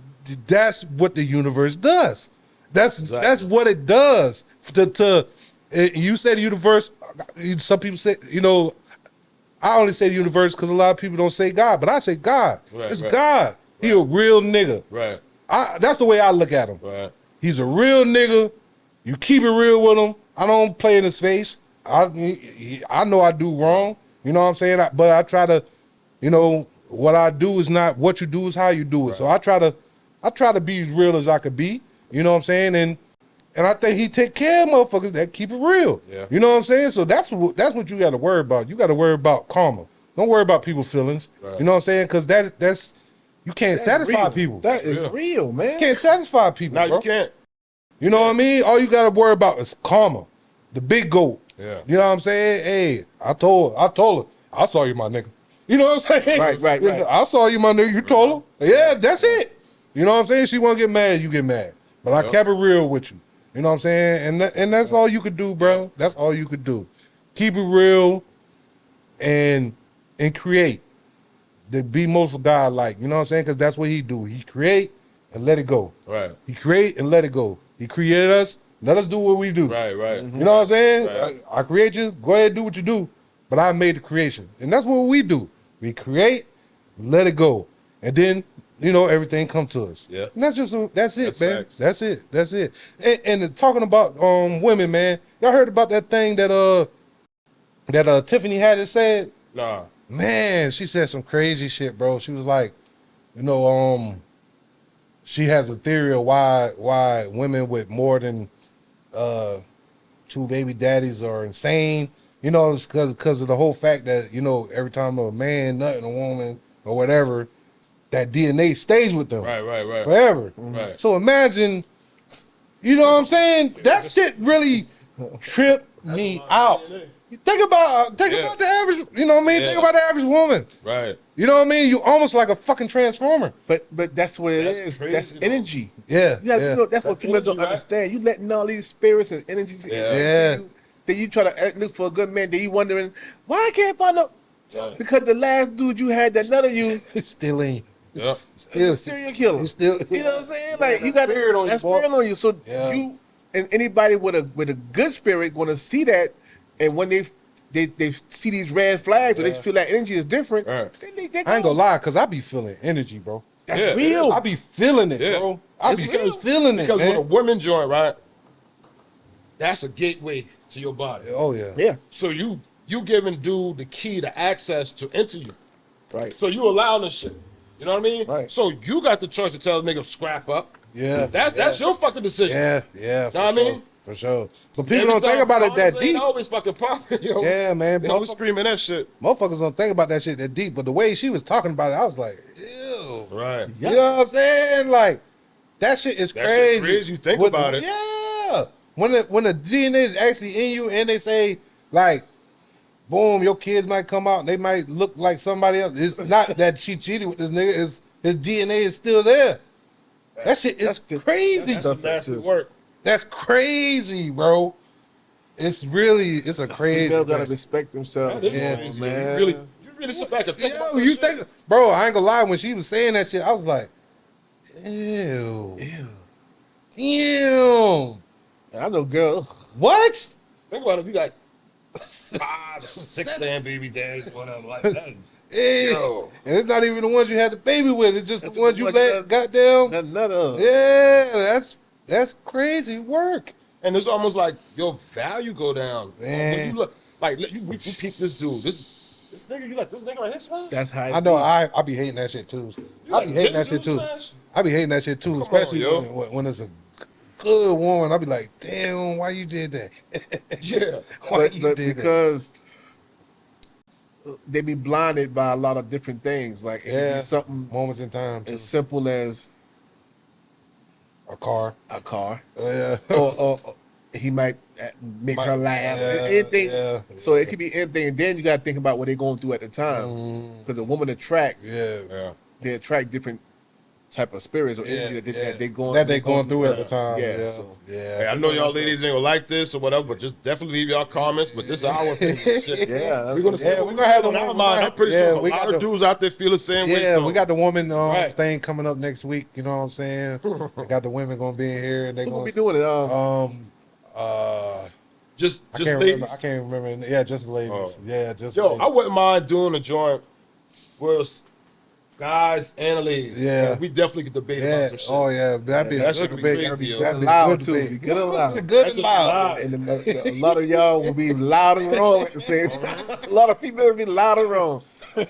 S2: that's what the universe does. That's what it does. You say the universe. Some people say, you know, I only say the universe because a lot of people don't say God, but I say God.
S3: Right,
S2: it's
S3: right.
S2: God. He a real nigga.
S3: Right.
S2: That's the way I look at him.
S3: Right.
S2: He's a real nigga. You keep it real with him. I don't play in his face. I know I do wrong. You know what I'm saying? But I try to, you know, what I do is not what you do is how you do it. Right. So I try to be as real as I could be. You know what I'm saying? And I think he take care of motherfuckers that keep it real.
S3: Yeah.
S2: You know what I'm saying? So that's what you got to worry about. You got to worry about karma. Don't worry about people's feelings.
S3: Right.
S2: You know what I'm saying? Because that's you can't satisfy
S4: real.
S2: people.
S4: That is real, man.
S2: You can't satisfy people,
S3: Now
S2: bro.
S3: you can't.
S2: You know what I mean? All you got to worry about is karma. The big goat.
S3: Yeah.
S2: You know what I'm saying? Hey, I told her, I saw you, my nigga. You know what I'm saying?
S4: Right.
S2: I saw you, my nigga. You told her. Yeah, that's it. You know what I'm saying? She want to get mad, you get mad. But I kept it real with you. You know what I'm saying? And that's all you could do, bro. That's all you could do. Keep it real and create. To be most God-like. You know what I'm saying? Because that's what he do. He create and let it go.
S3: Right.
S2: He create and let it go. He created us. Let us do what we do.
S3: Right.
S2: You know what I'm saying?
S3: Right.
S2: I create you. Go ahead and do what you do. But I made the creation. And that's what we do. We create, let it go. And then everything come to us.
S3: Yeah.
S2: And that's it,
S3: That's
S2: man.
S3: facts.
S2: That's it. And talking about women, man, y'all heard about that thing that Tiffany Haddish said?
S3: Nah.
S2: Man, she said some crazy shit, bro. She was like, she has a theory of why women with more than 2 baby daddies are insane. It's because of the whole fact that, every time a man nutting a woman or whatever, that DNA stays with them.
S3: Right.
S2: Forever.
S3: Right.
S2: So imagine, you know what I'm saying? That shit really tripped me out. Think about the average, you know what I mean?
S3: Yeah.
S2: Think about the average woman.
S3: Right.
S2: You know what I mean? You almost like a fucking transformer.
S4: But that's what it
S3: That's
S4: is.
S3: crazy,
S4: That's
S3: though.
S4: energy.
S2: Yeah.
S4: That's what females don't
S3: energy, right?
S4: understand. You letting all these spirits and energies
S2: Yeah.
S4: into you. Then you try to look for a good man. Then you wondering, why I can't find a...
S3: Right.
S4: Because the last dude you had that none of you
S2: Still in you.
S3: Yeah.
S4: is a serial killer.
S2: He's still,
S4: You know what I'm saying? Like you got
S2: spirit on you,
S4: that
S2: boy.
S4: spirit on you. So
S2: Yeah.
S4: you and anybody with a good spirit gonna see that, and when they see these red flags or they feel that energy is different,
S3: Right.
S4: they
S2: I ain't gonna lie, because I be feeling energy, bro.
S4: That's
S3: Yeah,
S4: real.
S2: I be feeling it,
S3: Yeah.
S2: bro. I be feeling it,
S3: Because
S2: man.
S3: with a woman joint, right, that's a gateway to your body.
S2: Oh, yeah.
S4: Yeah.
S3: So you giving dude the key to access to enter you.
S4: Right.
S3: So you allow this shit. You know what I mean?
S4: Right.
S3: So you got the choice to tell the nigga scrap up.
S2: Yeah.
S3: That's your fucking decision.
S2: Yeah, for
S3: Know what I
S2: sure.
S3: mean?
S2: For sure. But
S3: Every
S2: people don't think
S3: time
S2: about it that
S3: condoms ain't
S2: deep.
S3: always fucking popping, yo.
S2: Yeah, man.
S3: They always screaming that shit.
S2: Motherfuckers don't think about that shit that deep. But the way she was talking about it, I was like, ew.
S3: Right.
S2: You know what I'm saying? Like, that shit is
S3: That shit
S2: crazy.
S3: crazy. You think about it.
S2: Yeah. When the DNA is actually in you and they say, like, boom, your kids might come out and they might look like somebody else. It's not that she cheated with this nigga. His DNA is still there. That shit is crazy.
S3: That's some nasty work.
S2: That's crazy, bro. It's a crazy
S4: Females
S2: thing.
S4: gotta respect themselves.
S3: That is
S2: Yeah,
S3: crazy.
S4: man.
S3: You really sit back and think about
S2: Yo,
S3: that
S2: you
S3: shit?
S2: think, bro? I ain't gonna lie. When she was saying that shit, I was like, ew, ew.
S4: I know, girl.
S2: What?
S3: Think about it. You got 5, 6 damn baby dads, whatever like that.
S2: Ew.
S3: Yo.
S2: And it's not even the ones you had the baby with. It's just
S4: That's
S2: the ones
S4: just
S2: you
S4: what
S2: let
S4: you-
S2: goddamn.
S4: None of.
S2: Yeah, that's crazy work.
S3: And it's almost like your value go down.
S2: Man.
S3: When you look, like we peep this dude. This nigga, you like this nigga right here smash?
S4: That's how
S2: I know. I be hating that shit too.
S3: You
S2: I
S3: like
S2: be hating that
S3: Jimmy
S2: shit too.
S3: Smash?
S2: I be hating that shit too,
S3: Come
S2: especially
S3: on, yo.
S2: when it's a good woman. I be like, damn, why you did that?
S3: Yeah.
S2: Why
S4: but
S2: you did that?
S4: because they be blinded by a lot of different things. Like it could
S2: Yeah,
S4: be something
S2: moments in time. Too.
S4: as simple as
S2: A car.
S4: a car,
S2: Yeah.
S4: or he might make her laugh.
S2: Yeah,
S4: Anything.
S2: yeah,
S4: So it could be anything. And then you got to think about what they're going through at the time, because a woman attract,
S2: Yeah.
S4: they attract different type of spirits or energy that they going
S2: through at the
S4: stuff.
S2: time.
S4: Yeah,
S2: Yeah.
S4: so-
S3: Hey, I know y'all ladies ain't gonna like this or whatever, but just definitely leave y'all comments. But this is our opinion. Shit.
S4: Yeah,
S3: we're gonna
S2: Yeah, we're gonna have the
S3: on our
S2: one-
S3: mind. I'm pretty
S2: yeah,
S3: sure
S2: we
S3: a lot
S2: got
S3: of
S2: the-
S3: dudes out there feel the same way.
S2: Yeah,
S3: So.
S2: we got the woman
S3: Right.
S2: thing coming up next week. You know what I'm saying? We got the women gonna be in here and they
S4: Who gonna
S2: gonna
S4: be doing it?
S3: just
S2: I can't
S3: ladies.
S2: remember. I can't remember. Yeah, just ladies.
S3: Oh.
S2: Yeah, just
S3: Yo,
S2: ladies.
S3: I wouldn't mind doing a joint where it's guys and ladies.
S2: Yeah.
S3: we definitely could debate
S2: Yeah.
S3: about some shit.
S2: Oh yeah, that'd be
S3: that
S2: a
S3: shit
S2: good
S3: would be
S2: debate.
S3: crazy, yo.
S2: That'd be a
S4: Loud,
S2: good
S4: too.
S2: debate.
S4: Be good and loud.
S2: Good
S3: That's
S2: and
S3: just
S2: loud.
S3: loud.
S4: And a lot of y'all will be loud and wrong at the same time. A lot of females will be loud and wrong.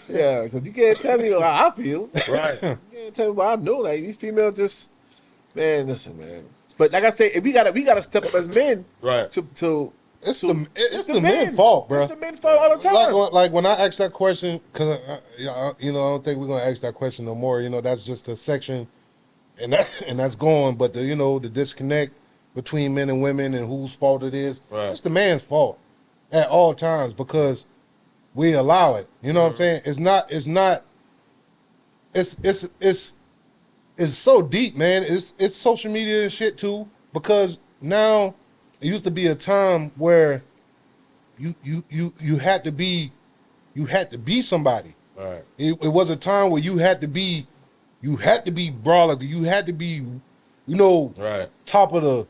S4: Yeah, because you can't tell me how I feel.
S3: Right.
S4: You can't tell me what I know. Like these females just, man, listen, man. But like I say, we gotta step up as men.
S3: Right.
S4: To
S2: It's the men's fault, bro.
S4: It's the men's fault all the time.
S2: Like when I asked that question, because I don't think we're gonna ask that question no more. You know, that's just a section, and that's gone. But the disconnect between men and women and whose fault it is,
S3: Right.
S2: it's the man's fault at all times because we allow it. You know what I'm saying? It's not. It's so deep, man. It's social media and shit too, because now it used to be a time where you had to be somebody.
S3: Right.
S2: It was a time where you had to be brawler, you had to be,
S3: Right.
S2: top of the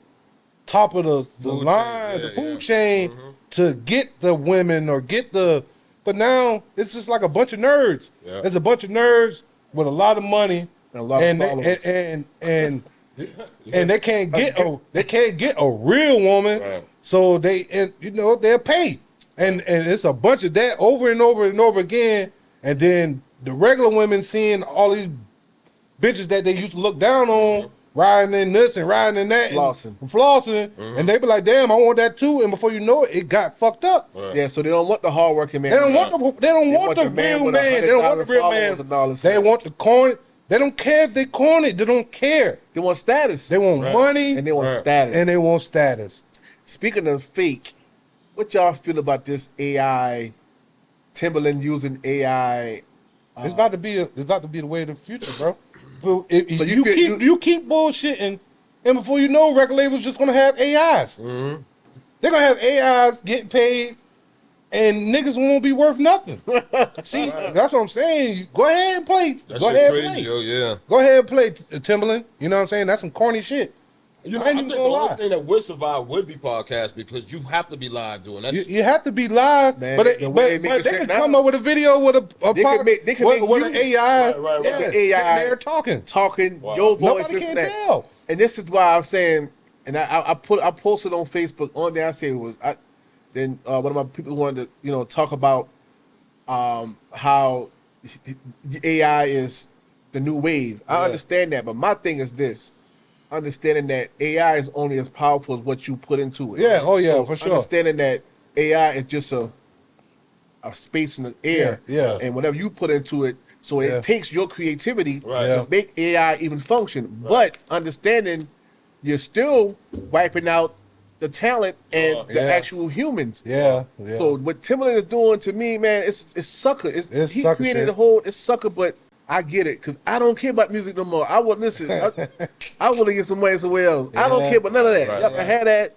S3: Food
S2: line,
S3: chain,
S2: the
S3: yeah,
S2: food
S3: yeah.
S2: chain to get the women or get the. But now it's just like a bunch of nerds.
S3: Yeah.
S2: There's a bunch of nerds with a lot of money
S4: And a lot of followers.
S2: And they can't get a real woman,
S3: Right.
S2: so they'll pay, and it's a bunch of that over and over and over again, and then the regular women seeing all these bitches that they used to look down on, riding in this and riding in that, flossing, and they be like, damn, I want that too, and before you know it, it got fucked up.
S3: Right.
S4: Yeah, so they don't want the hardworking man.
S2: They don't want the real man. They don't want the real man. They want the corny. They don't care if they corny. They don't care.
S4: They want status.
S2: They want money.
S4: And they want status.
S2: And they want status.
S4: Speaking of fake, what y'all feel about this AI, Timberland using AI?
S2: It's about to be the way of the future, bro. So you keep bullshitting, and before you know, record labels just gonna have AIs.
S3: Mm-hmm.
S2: They're gonna have AIs getting paid, and niggas won't be worth nothing. See, that's what I'm saying. Go ahead and play. Go ahead and play.
S3: Yo, yeah.
S2: Go ahead and play Timberland. You know what I'm saying? That's some corny shit.
S3: You know, I think the only thing that would survive would be podcast because you have to be live doing that.
S2: You have to be live,
S4: man,
S2: but they could come up with a video with an AI.
S3: Right.
S2: AI there talking
S4: your voice.
S2: Nobody can tell.
S4: And this is why I'm saying, and I posted on Facebook on there. I said one of my people wanted to talk about how the AI is the new wave. I understand that, but my thing is this. Understanding that AI is only as powerful as what you put into it.
S2: Yeah, so for sure.
S4: Understanding that AI is just a space in the air.
S2: Yeah.
S4: And whatever you put into it, so it takes your creativity to make AI even function. Right. But understanding you're still wiping out the talent and the actual humans.
S2: Yeah.
S4: So what Timberland is doing to me, man, it's sucker. He
S2: sucker
S4: created
S2: shit.
S4: It's sucker, but I get it, because I don't care about music no more. I would listen. I want to get some money somewhere else. I don't care about none of that. Y'all can have that.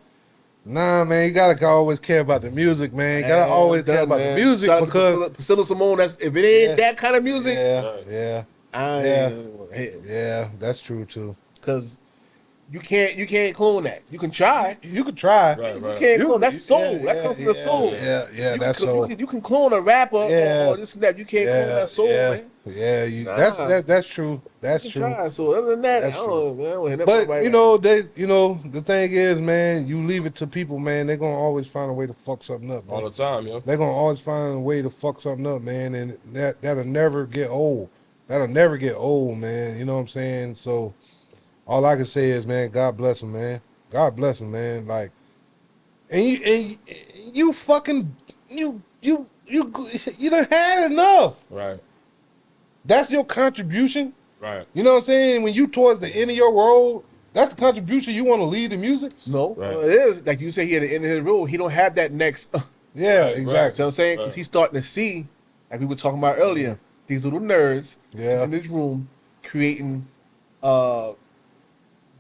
S2: Nah, man, you gotta always care about the music, man. You gotta always care about the music because
S4: Priscilla Simone, if it ain't that kind of music,
S2: that's true too.
S4: Because you can't clone that. You can try.
S2: You can try.
S4: Right. You can't clone. That's soul. That comes from the soul.
S2: Yeah, that's soul.
S4: You can clone a rapper or this and that. You can't clone that soul, man.
S2: Yeah, that's true. That's true.
S4: Try. So other than that,
S2: that's
S4: I don't know, man.
S2: But the thing is, man, you leave it to people, man. They're gonna always find a way to fuck something up. Man.
S3: All the time, yo.
S2: They're gonna always find a way to fuck something up, man, and that'll never get old. That'll never get old, man. You know what I'm saying? So all I can say is, man, God bless him, man. God bless him, man. Like, and you fucking you done had enough.
S3: Right.
S2: That's your contribution.
S3: Right.
S2: You know what I'm saying? When you towards the end of your road, that's the contribution you want to lead the music?
S4: No, it is. Like you say, he at the end of his road, he don't have that next.
S2: Yeah, exactly.
S4: You know what I'm saying? Because he's starting to see, like we were talking about earlier, these little nerds in this room creating the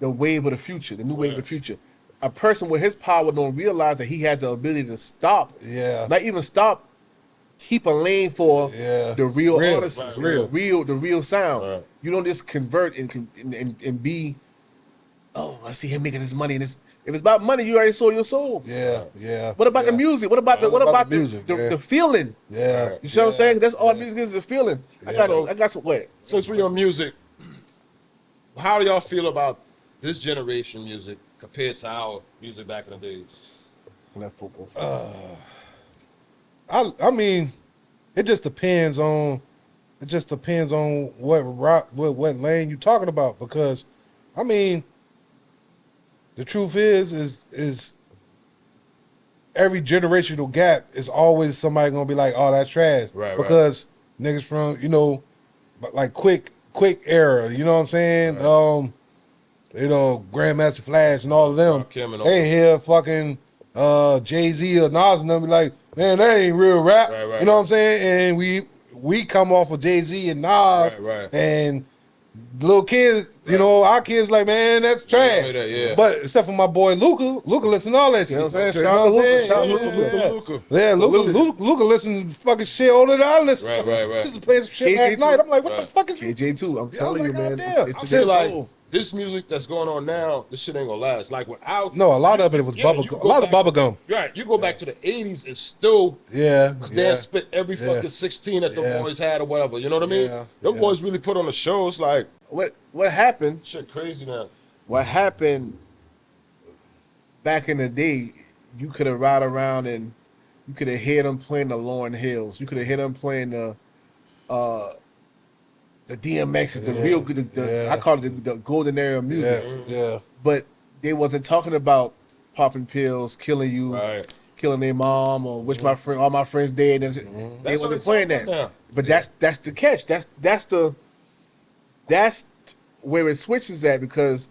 S4: wave of the future, the new wave of the future. A person with his power don't realize that he has the ability to stop.
S2: Yeah.
S4: Not even stop. Keep a lane for the real artists, the real sound. Right. You don't just convert and be, I see him making this money. And if it's about money, you already sold your soul.
S2: Yeah.
S4: What about the music? What about the
S2: music?
S4: The feeling?
S2: Yeah.
S4: You see what I'm saying? That's all music is, the feeling. I got some wait.
S3: Since we're on music, how do y'all feel about this generation music compared to our music back in the days?
S2: I mean, it just depends on what lane you're talking about, because I mean, the truth is every generational gap is always somebody gonna be like, oh, that's trash.
S3: Right.
S2: Because niggas from, like quick era, you know what I'm saying? Right. Grandmaster Flash and all of them, they hear fucking Jay-Z or Nas and them be like, man, that ain't real rap. Right, you know what I'm saying? And we come off of Jay-Z and Nas, and little kids, our kids like, man, that's trash. But except for my boy Luca listen to all that shit. You know what I'm saying? Luca listen to fucking shit older than I listen to. Right. This is playing some shit last night. I'm like, what the fuck is
S4: KJ too? I'm telling you, man.
S3: It's like this music that's going on now, this shit ain't gonna last. Like without
S2: a lot of it was bubble gum.
S3: Right, you go back to the 80s, it's still they spit every fucking 16 that the boys had or whatever. You know what I mean? Them boys really put on the shows. Like
S4: what happened?
S3: Shit crazy now.
S4: What happened back in the day? You could have ride around and you could have heard them playing the Lauryn Hills. You could have heard them playing the DMXs, the real good. I call it the golden era of music.
S2: Yeah.
S4: But they wasn't talking about popping pills, killing you, killing their mom, or which my friend, all my friends dead. And they wasn't playing that.
S3: Now.
S4: But that's the catch. That's where it switches at, because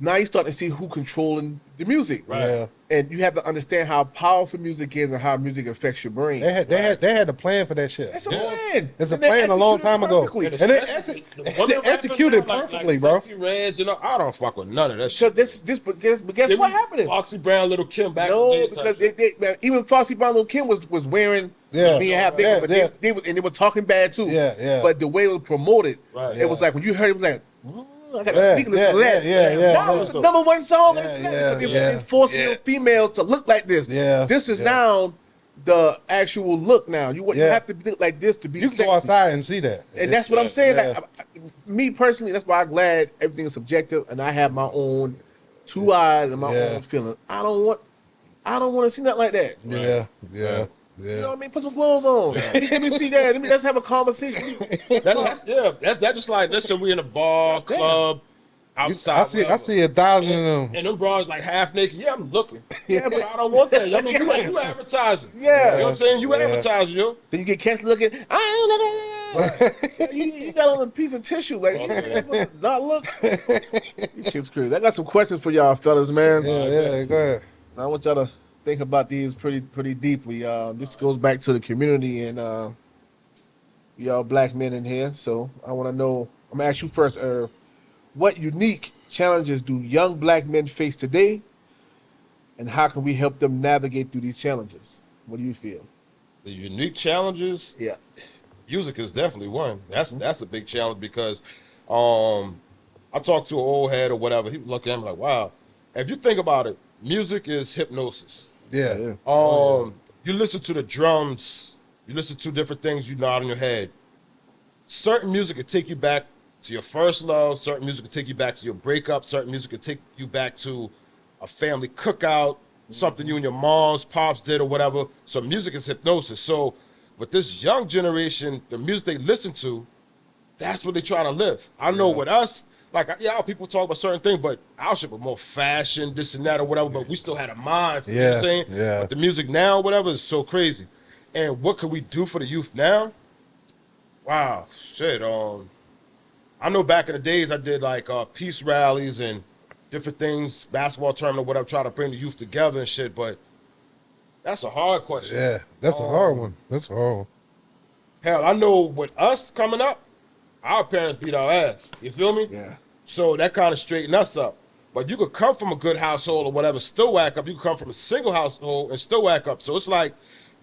S4: now you start to see who controlling the music.
S3: Right. Yeah.
S4: And you have to understand how powerful music is and how music affects your brain.
S2: They had a plan for that shit.
S4: It's a plan.
S2: It's a plan a long time ago. And they executed perfectly, bro.
S3: Sexy Reds, I don't fuck with none of that shit.
S4: But guess what happened?
S3: Foxy Brown, Little Kim back
S4: No,
S3: in the day.
S4: because man, even Foxy Brown, Little Kim was wearing being half big, but they were talking bad too.
S2: Yeah.
S4: But the way it was promoted, it was like when you heard it, was like, I gotta speak this to that. That was the number one song in the snap. They're forcing females to look like this. This is now the actual look now. You have to look like this to be sexy.
S2: You can go outside and see that.
S4: And that's what I'm saying. Like, me personally, that's why I'm glad everything is subjective and I have my own two eyes and my own feelings. I don't want to see nothing like that.
S2: Yeah.
S4: You know what I mean? Put some clothes on. Let me see that. Let's have a conversation.
S3: That's just like, listen, we in a bar, club, outside.
S2: I see 1,000 of them.
S3: And them bras like half naked. Yeah, I'm looking. Yeah, but I don't want that. I mean, you advertising.
S4: Yeah.
S3: You know what I'm saying? You advertising, yo.
S4: Then you get catch looking. I ain't looking. You got on a piece of tissue. Like, you not look. These shit's crazy. I got some questions for y'all fellas, man.
S2: Yeah, go ahead.
S4: I want y'all to think about these pretty deeply. This goes back to the community and y'all black men in here. So I want to know, I'm going to ask you first, Irv, what unique challenges do young black men face today, and how can we help them navigate through these challenges? What do you feel?
S3: The unique challenges?
S4: Yeah.
S3: Music is definitely one. That's a big challenge because I talked to an old head or whatever. He would look at him like, wow. If you think about it, music is hypnosis.
S2: Yeah.
S3: You listen to the drums, you listen to different things you nod in your head. Certain music can take you back to your first love, certain music can take you back to your breakup, certain music can take you back to a family cookout, something you and your moms, pops did or whatever. So music is hypnosis. So with this young generation, the music they listen to, that's what they're trying to live. I know with us, like, people talk about certain things, but our shit was more fashion, this and that or whatever, but we still had a mind, you know what I'm saying? But the music now, whatever, is so crazy. And what can we do for the youth now? Wow, shit. I know back in the days I did like peace rallies and different things, basketball tournament, whatever, try to bring the youth together and shit, but that's a hard question.
S2: Yeah, that's a hard one. That's a hard one.
S3: Hell, I know with us coming up, our parents beat our ass. You feel me?
S4: Yeah.
S3: So that kind of straightened us up. But you could come from a good household or whatever, still whack up. You could come from a single household and still whack up. So it's like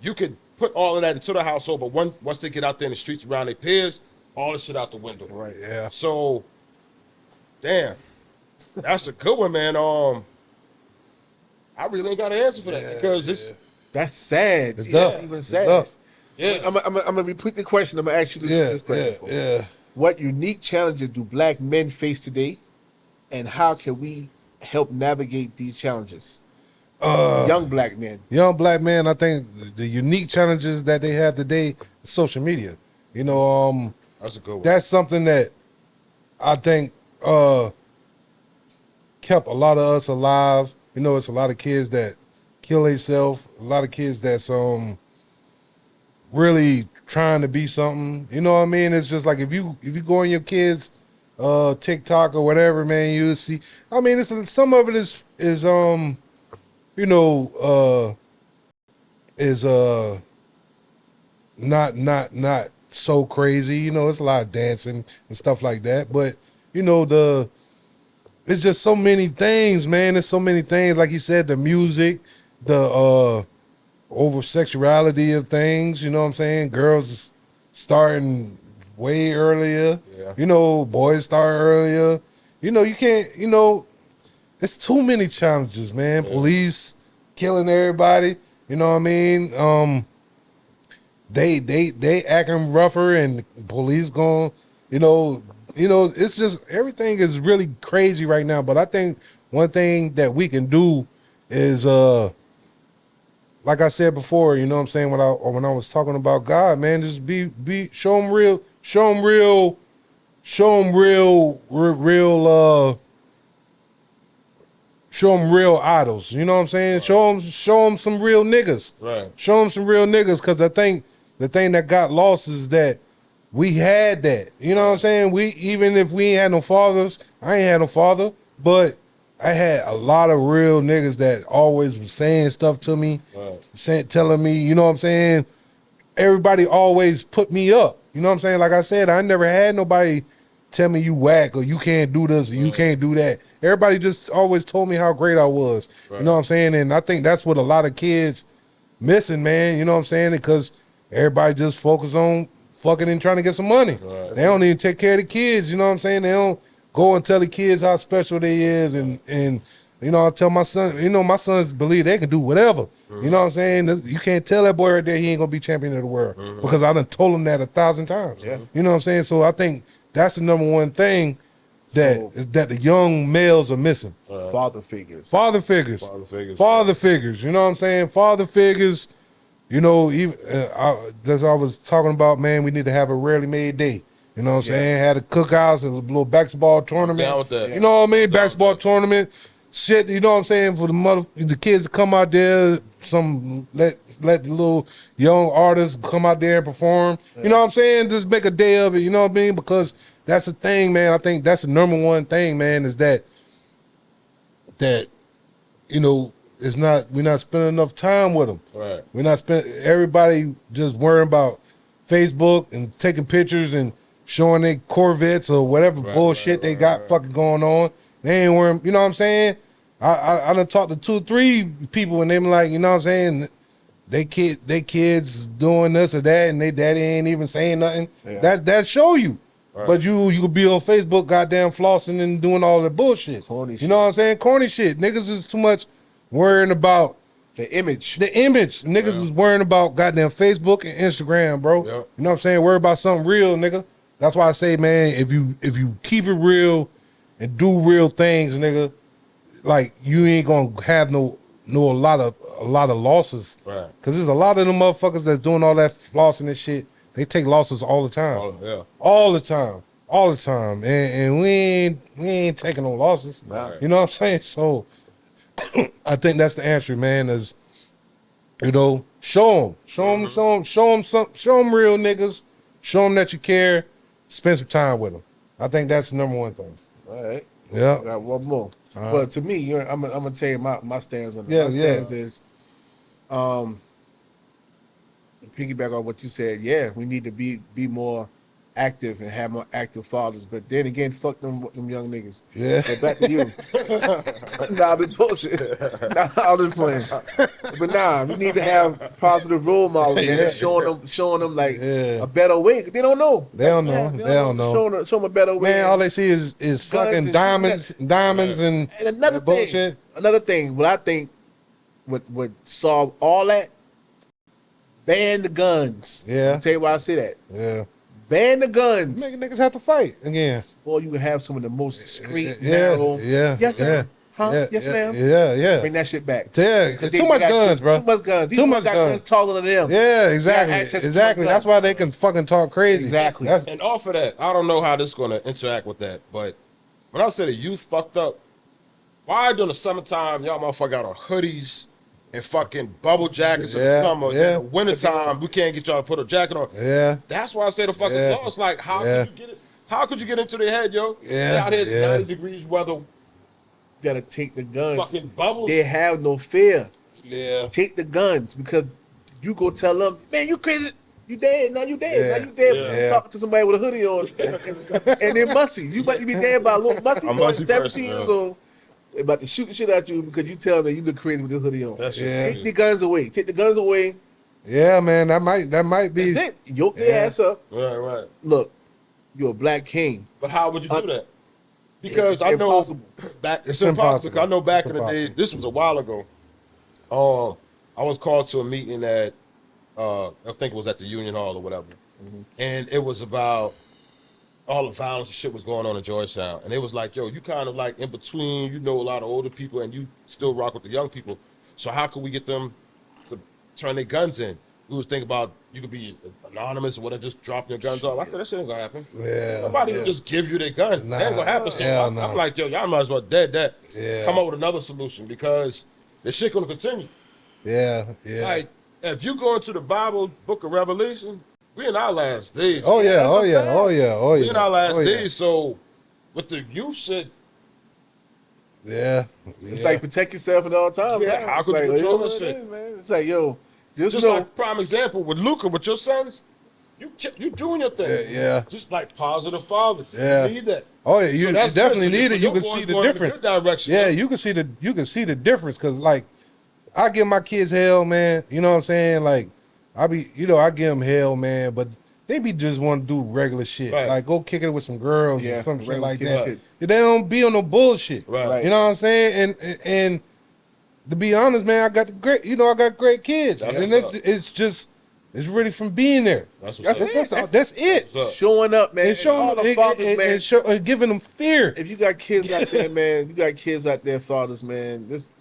S3: you could put all of that into the household, but once they get out there in the streets around their peers, all the shit out the window.
S2: Right, yeah.
S3: So, damn, that's a good one, man. I really ain't got an answer for that because it's...
S4: That's sad.
S2: It's tough.
S4: Even sad.
S3: Yeah.
S4: I'm gonna repeat the question. I'm gonna ask you this question.
S2: Yeah.
S4: What unique challenges do black men face today, and how can we help navigate these challenges? Young black men.
S2: Young black men, I think the unique challenges that they have today is social media. You know,
S3: that's a good one.
S2: That's something that I think kept a lot of us alive. You know, it's a lot of kids that kill themselves, a lot of kids that's really trying to be something. You know what I mean? It's just like if you go on your kids TikTok or whatever, man, you see. I mean, some of it is not so crazy. You know, it's a lot of dancing and stuff like that. But you know, it's just so many things, man. There's so many things. Like you said, the music, the over sexuality of things, you know what I'm saying? Girls starting way earlier. Yeah. You know, boys start earlier. You know, you can't, you know, it's too many challenges, man. Yeah. Police killing everybody, you know what I mean? They acting rougher and police going, you know, it's just everything is really crazy right now. But I think one thing that we can do is, like I said before, you know what I'm saying, when I was talking about God, man, just show them real, show them real idols. You know what I'm saying? Right. Show them some real niggas.
S3: Right.
S2: Show them some real niggas, because the thing that got lost is that we had that. You know what I'm saying? Even if we ain't had no fathers, I ain't had no father, but I had a lot of real niggas that always was saying stuff to me, telling me, you know what I'm saying? Everybody always put me up. You know what I'm saying? Like I said, I never had nobody tell me you whack or you can't do this or you can't do that. Everybody just always told me how great I was. You know what I'm saying? And I think that's what a lot of kids missing, man. You know what I'm saying? Because everybody just focus on fucking and trying to get some money. They don't even take care of the kids. You know what I'm saying? They don't go and tell the kids how special they is. And you know, I tell my son, you know, my sons believe they can do whatever. You know what I'm saying? You can't tell that boy right there he ain't going to be champion of the world. Because I done told him that 1,000 times. You know what I'm saying? So I think that's the number one thing that the young males are missing.
S4: Father figures.
S2: Father figures. You know what I'm saying? Father figures. You know, even that's what I was talking about, man. We need to have a Rarely Made day. You know what I'm saying? Had a cookouts, a little basketball tournament.
S3: Down with that.
S2: You know what I mean? Basketball tournament. Shit, you know what I'm saying? For the kids to come out there, let the little young artists come out there and perform. You know what I'm saying? Just make a day of it, you know what I mean? Because that's the thing, man. I think that's the number one thing, man, is that you know, we're not spending enough time with them.
S3: Right.
S2: We're not spending, everybody just worrying about Facebook and taking pictures and showing their Corvettes or whatever bullshit they got fucking going on. They ain't worrying, you know what I'm saying? I done talked to 2 or 3 people and they been like, you know what I'm saying? They kids doing this or that and they daddy ain't even saying nothing. That show you. But you could be on Facebook goddamn flossing and doing all that bullshit. Corny shit. You know what I'm saying? Corny shit. Niggas is too much worrying about
S4: the image.
S2: Niggas is worrying about goddamn Facebook and Instagram, bro. You know what I'm saying? Worry about something real, nigga. That's why I say, man, if you keep it real and do real things, nigga, like you ain't gonna have a lot of losses. Right. Cause there's a lot of them motherfuckers that's doing all that flossing and shit. They take losses all the time. All the time. And we ain't taking no losses. Right. You know what I'm saying? So I think that's the answer, man, is, you know, show them real niggas, show them that you care, spend some time with them. I think that's the number one thing.
S4: All right.
S2: Yeah.
S4: I got one more. But to me, I'm gonna tell you my stance on it. My stance is, piggyback on what you said. Yeah, we need to be more active and have more active fathers. But then again, fuck them young niggas. Yeah. But back to you. Nah, this bullshit. Nah, I'm just playing. But nah, we need to have positive role models and showing them like a better way. Cause they don't know. They don't know. Show them a better way.
S2: Man, all they see is fucking diamonds and
S4: another
S2: bullshit.
S4: Another thing, what I think would solve all that. Ban the guns.
S2: Yeah.
S4: I'll tell you why I say that.
S2: Yeah.
S4: Ban the guns.
S2: Niggas have to fight again.
S4: Or you can have some of the most discreet, narrow. Yes, sir. Huh? Yes, ma'am.
S2: Yeah.
S4: Bring that shit back.
S2: Yeah. It's too much guns, bro.
S4: Too much guns. These
S2: too much
S4: guns taller than them.
S2: Yeah, exactly. That's why they can fucking talk crazy.
S4: Exactly.
S3: And off of that, I don't know how this is going to interact with that, but when I say the youth fucked up, why during the summertime y'all motherfucker got on hoodies and fucking bubble jackets in the summer. In the wintertime, we can't get y'all to put a jacket on.
S2: Yeah.
S3: That's why I say the fucking lost. Like, how could you get it? How could you get into their head, yo?
S2: Yeah.
S3: Out here 90 degrees weather.
S4: Gotta take the guns.
S3: Fucking bubbles.
S4: They have no fear.
S2: Yeah.
S4: Take the guns because you go tell them, man, you crazy. You dead. Now you dead. Now you dead. Yeah. Talk to somebody with a hoodie on and they're musty. You might be dead by a little musty boy, 17 years old. They're about to shoot the shit at you because you tell them you look crazy with the hoodie on. Take the guns away. Take the guns away.
S2: Yeah, man, that might be.
S4: That's it. Yoke your ass up.
S3: Right.
S4: Look, you're a black king.
S3: But how would you do that? Because I know it's impossible. I know back in the day, this was a while ago. I was called to a meeting at, I think it was at the Union Hall or whatever, and it was about all the violence and shit was going on in Georgetown. And it was like, yo, you kind of like in between, you know, a lot of older people and you still rock with the young people. So how could we get them to turn their guns in? We was thinking about you could be anonymous or whatever, just dropping your guns off. I said, that shit ain't gonna happen.
S2: Yeah.
S3: Nobody will just give you their guns.
S2: Nah,
S3: That ain't gonna happen. So I'm like, yo, y'all might as well dead that.
S2: Yeah.
S3: Come up with another solution because this shit gonna continue.
S2: Yeah.
S3: Like, if you go into the Bible, book of Revelation, we in our last days.
S2: Oh yeah.
S3: That's
S2: Oh
S3: a
S2: yeah.
S3: fact.
S2: Oh yeah. Oh yeah.
S3: We in our last
S2: Oh, yeah.
S3: days, so with the youth shit,
S2: Yeah.
S4: It's like protect yourself at all times.
S3: Yeah,
S4: man.
S3: how
S4: It's
S3: could you
S4: like,
S3: control
S4: know
S3: that
S4: what it
S3: shit?
S4: is, man. It's like, yo,
S3: just
S4: know,
S3: like prime example with Luca, with your sons, you doing your thing.
S2: Yeah.
S3: Just like positive fathers.
S2: Yeah.
S3: You need that.
S2: Oh yeah, you
S3: So that's
S2: definitely
S3: good. So
S2: need it.
S3: your
S2: You can
S3: boys
S2: see the
S3: going in
S2: difference.
S3: good direction.
S2: Yeah, you can see the difference because like I give my kids hell, man. You know what I'm saying? Like I give them hell, man. But they be just want to do regular shit,
S3: Right.
S2: like go kick it with some girls
S4: Yeah,
S2: or some shit
S4: regular
S2: like
S4: kid
S2: that.
S4: shit.
S2: They don't be on no bullshit.
S3: Right.
S2: You know what I'm saying? And to be honest, man, I got great kids,
S3: That's
S2: and
S3: what's
S2: it's really from being there.
S3: That's what's
S2: That's
S3: up.
S2: that's it.
S3: What's up?
S4: showing up, man.
S2: And showing
S4: all the fathers, man.
S2: and giving them fear.
S4: If you got kids out there, man, you got kids out there, fathers, man. Just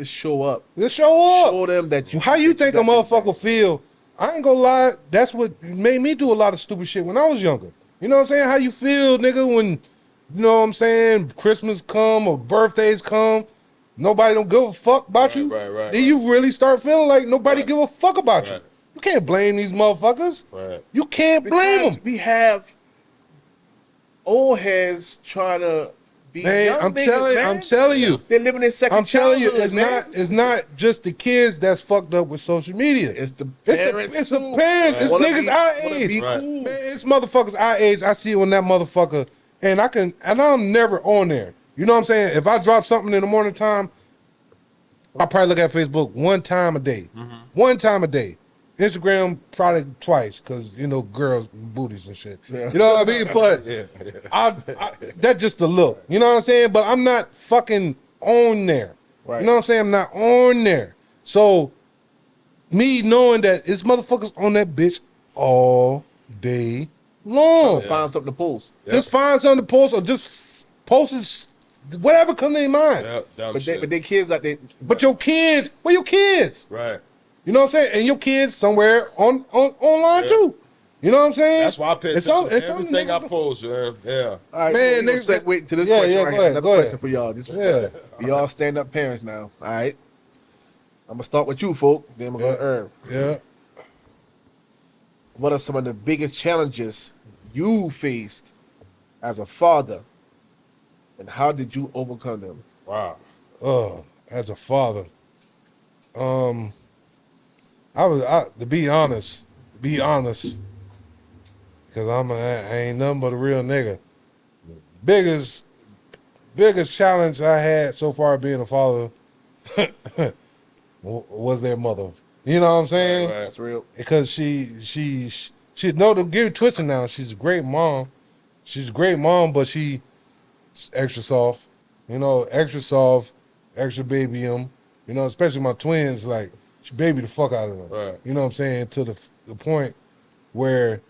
S4: show up.
S2: Just show up.
S4: Show them that you.
S2: How you think a
S4: got them,
S2: motherfucker
S4: man.
S2: feel? I ain't gonna lie. That's what made me do a lot of stupid shit when I was younger. You know what I'm saying? How you feel, nigga, when, you know what I'm saying, Christmas come or birthdays come, nobody don't give a fuck about you.
S3: Right.
S2: Then you really start feeling like nobody
S3: Right.
S2: give a fuck about you.
S3: Right.
S2: You can't blame these motherfuckers.
S3: Right.
S2: You can't blame
S4: Because
S2: them.
S4: we have old heads trying to be
S2: Man,
S4: young
S2: I'm
S4: niggas,
S2: telling you.
S4: They're living in second
S2: I'm telling you,
S4: childhood,
S2: it's not just the kids that's fucked up with social media.
S4: It's the parents.
S2: It's the
S4: too.
S2: parents. It's
S4: Wanna
S2: niggas
S4: be-
S2: our
S4: wanna
S2: age.
S4: be
S3: Right.
S4: cool.
S2: Man, it's motherfuckers our age. I see it when that motherfucker, and I'm never on there. You know what I'm saying? If I drop something in the morning time, I probably look at Facebook one time a day. One time a day. Instagram probably twice, because, you know, girls, booties and shit.
S4: Yeah.
S2: You know what I mean? But I that's just the look. You know what I'm saying? But I'm not fucking on there.
S4: Right.
S2: You know what I'm saying? I'm not on there. So me knowing that it's motherfuckers on that bitch all day long.
S4: Find something to post.
S2: Just find something to post or just post whatever comes to your mind.
S3: Yep, dumb
S4: But
S3: shit.
S4: they kids out there.
S2: But your kids, where your kids?
S3: Right.
S2: You know what I'm saying? And your kids somewhere online
S3: Yeah.
S2: too. You know what I'm saying?
S3: That's why I pay
S2: It's
S3: attention to
S2: some
S3: everything I
S2: niggas-
S3: post, man. Yeah.
S4: All right,
S2: Man,
S4: man,
S2: niggas-
S4: segue to this
S2: Yeah,
S4: question
S2: yeah,
S4: right
S2: go
S4: here.
S2: ahead,
S4: Another
S2: go
S4: question
S2: ahead.
S4: for y'all. This
S2: Yeah.
S4: We all stand-up parents now. All right. I'm gonna start with you, folk. Then we're gonna Irv.
S2: Yeah.
S4: What are some of the biggest challenges you faced as a father, and how did you overcome them?
S3: Wow.
S2: As a father, to be honest, because I ain't nothing but a real nigga. Biggest challenge I had so far being a father was their mother. You know what I'm saying?
S3: Right.
S4: That's real.
S2: Because she no, to get it twisted now. She's a great mom. She's a great mom, but she's extra soft. You know, extra soft, extra baby You know, especially my twins, like she baby the fuck out of them.
S3: Right.
S2: You know what I'm saying? To the point where,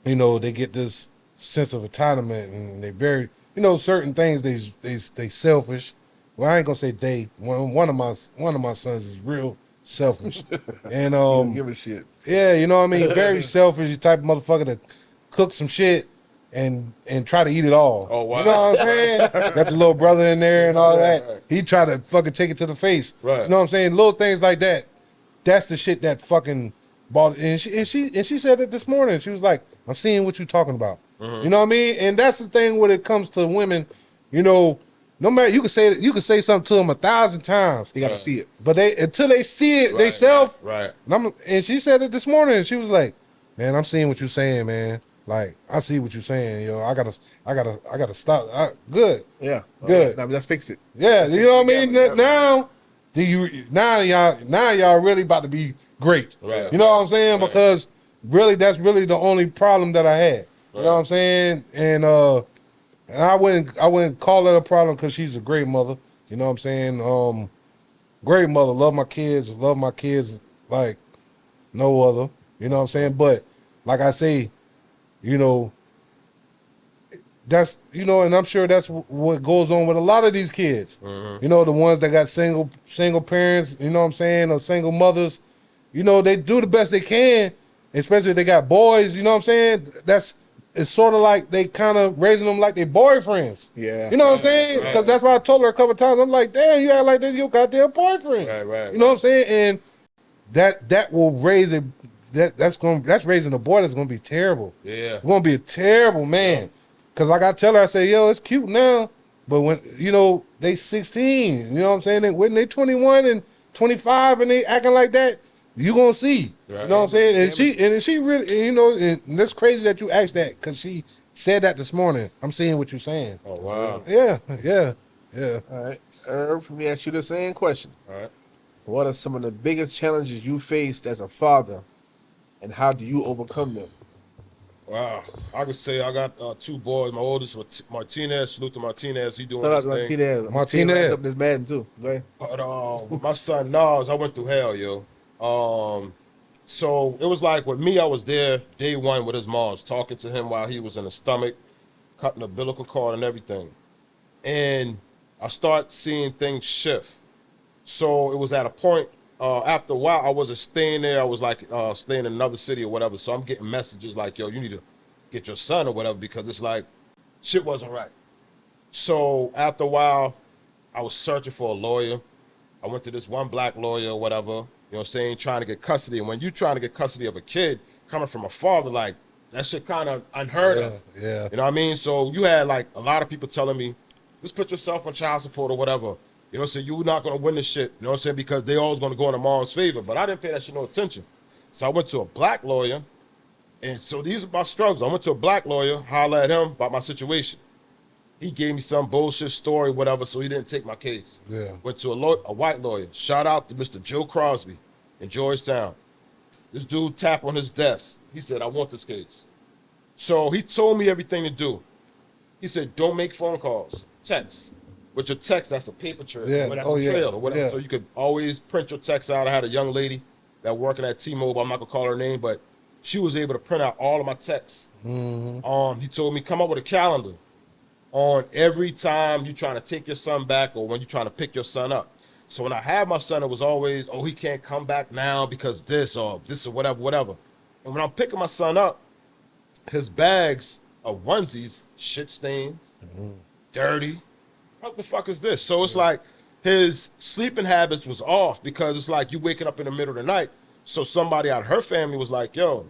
S2: you know, they get this sense of entitlement and they very, you know, certain things they selfish. Well, I ain't gonna say they. One of my sons is real selfish, and
S4: Don't give a shit.
S2: yeah, you know what I mean. Very selfish, the type of motherfucker that cook some shit and try to eat it all.
S3: Oh, wow.
S2: You know what I'm saying? Got the little brother in there and all that.
S3: Right.
S2: He try to fucking take it to the face.
S3: Right.
S2: You know what I'm saying? Little things like that. That's the shit that fucking bought. And she said it this morning. She was like, "I'm seeing what you're talking about."
S3: Mm-hmm.
S2: You know what I mean? And that's the thing when it comes to women. You know, no matter you can say something to them 1,000 times.
S4: They got to see it.
S2: But until they see it
S3: Right,
S2: themselves,
S3: right.
S2: and she said it this morning. And she was like, "Man, I'm seeing what you're saying, man. Like, I see what you're saying, yo. I gotta stop. Good,
S4: Yeah.
S2: Good.
S4: Now let's fix it.
S2: yeah. You know what I mean?
S4: Yeah.
S2: Now y'all really about to be great.
S3: Right,
S2: You know what I'm
S3: right,
S2: saying?
S3: right.
S2: Because really, that's really the only problem that I had. You know what I'm saying? And I wouldn't call it a problem because she's a great mother. You know what I'm saying? Great mother. Love my kids like no other. You know what I'm saying? But like I say, you know, that's, you know, and I'm sure that's what goes on with a lot of these kids. You know, the ones that got single parents, you know what I'm saying, or single mothers. You know, they do the best they can, especially if they got boys, you know what I'm saying? It's sort of like they kind of raising them like their boyfriends.
S4: Yeah.
S2: You know what I'm saying? Because that's why I told her a couple of times, I'm like, damn, you act like this your goddamn boyfriend.
S3: Right.
S2: You know what I'm saying? And that will raise it. That's raising a boy that's gonna be terrible.
S3: Yeah.
S2: It's gonna be a terrible man. Cause like I tell her, I say, yo, it's cute now, but when you know they 16, you know what I'm saying? When they 21 and 25 and they acting like that, you gonna see.
S3: Right.
S2: You know what I'm saying? And she really, you know, and that's crazy that you asked that, cause she said that this morning. I'm seeing what you're saying.
S3: Oh wow.
S2: Yeah.
S4: All right. Let me ask you the same question.
S3: All right.
S4: What are some of the biggest challenges you faced as a father, and how do you overcome them?
S3: Wow. I could say I got 2 boys. My oldest, Martinez, salute to Martinez. He doing
S4: Shout out
S3: his
S4: to
S3: thing.
S4: Martinez. Up this Madden too. Right?
S3: But with my son Nas, I went through hell, yo. So it was like with me, I was there day one with his moms, talking to him while he was in the stomach, cutting the umbilical cord and everything. And I start seeing things shift. So it was at a point, after a while, I wasn't staying there. I was like staying in another city or whatever. So I'm getting messages like, yo, you need to get your son or whatever, because it's like shit wasn't right. So after a while, I was searching for a lawyer. I went to this one black lawyer or whatever, you know what I'm saying, trying to get custody. And when you trying to get custody of a kid coming from a father, like that shit kind of unheard of.
S2: Yeah.
S3: You know what I mean? So you had like a lot of people telling me, just put yourself on child support or whatever. You know what I'm saying? You're not going to win this shit. You know what I'm saying? Because they always going to go in the mom's favor. But I didn't pay that shit no attention. So I went to a black lawyer. And so these are my struggles. I went to a black lawyer, hollered at him about my situation. He gave me some bullshit story, whatever, so he didn't take my case.
S2: Yeah.
S3: Went to a white lawyer. Shout out to Mr. Joe Crosby in Georgetown. This dude tapped on his desk. He said, I want this case. So he told me everything to do. He said, don't make phone calls, text. With your text, that's a paper trail.
S2: Yeah.
S3: That's a trail or whatever.
S2: Yeah.
S3: So you could always print your text out. I had a young lady that working at T-Mobile. I'm not gonna call her name, but she was able to print out all of my texts. He told me, come up with a calendar on every time you're trying to take your son back or when you're trying to pick your son up. So when I had my son, it was always, oh, he can't come back now because this or whatever. And when I'm picking my son up, his bags of onesies, shit stains, dirty. What the fuck is this? So it's like his sleeping habits was off, because it's like you waking up in the middle of the night. So somebody out of her family was like, yo,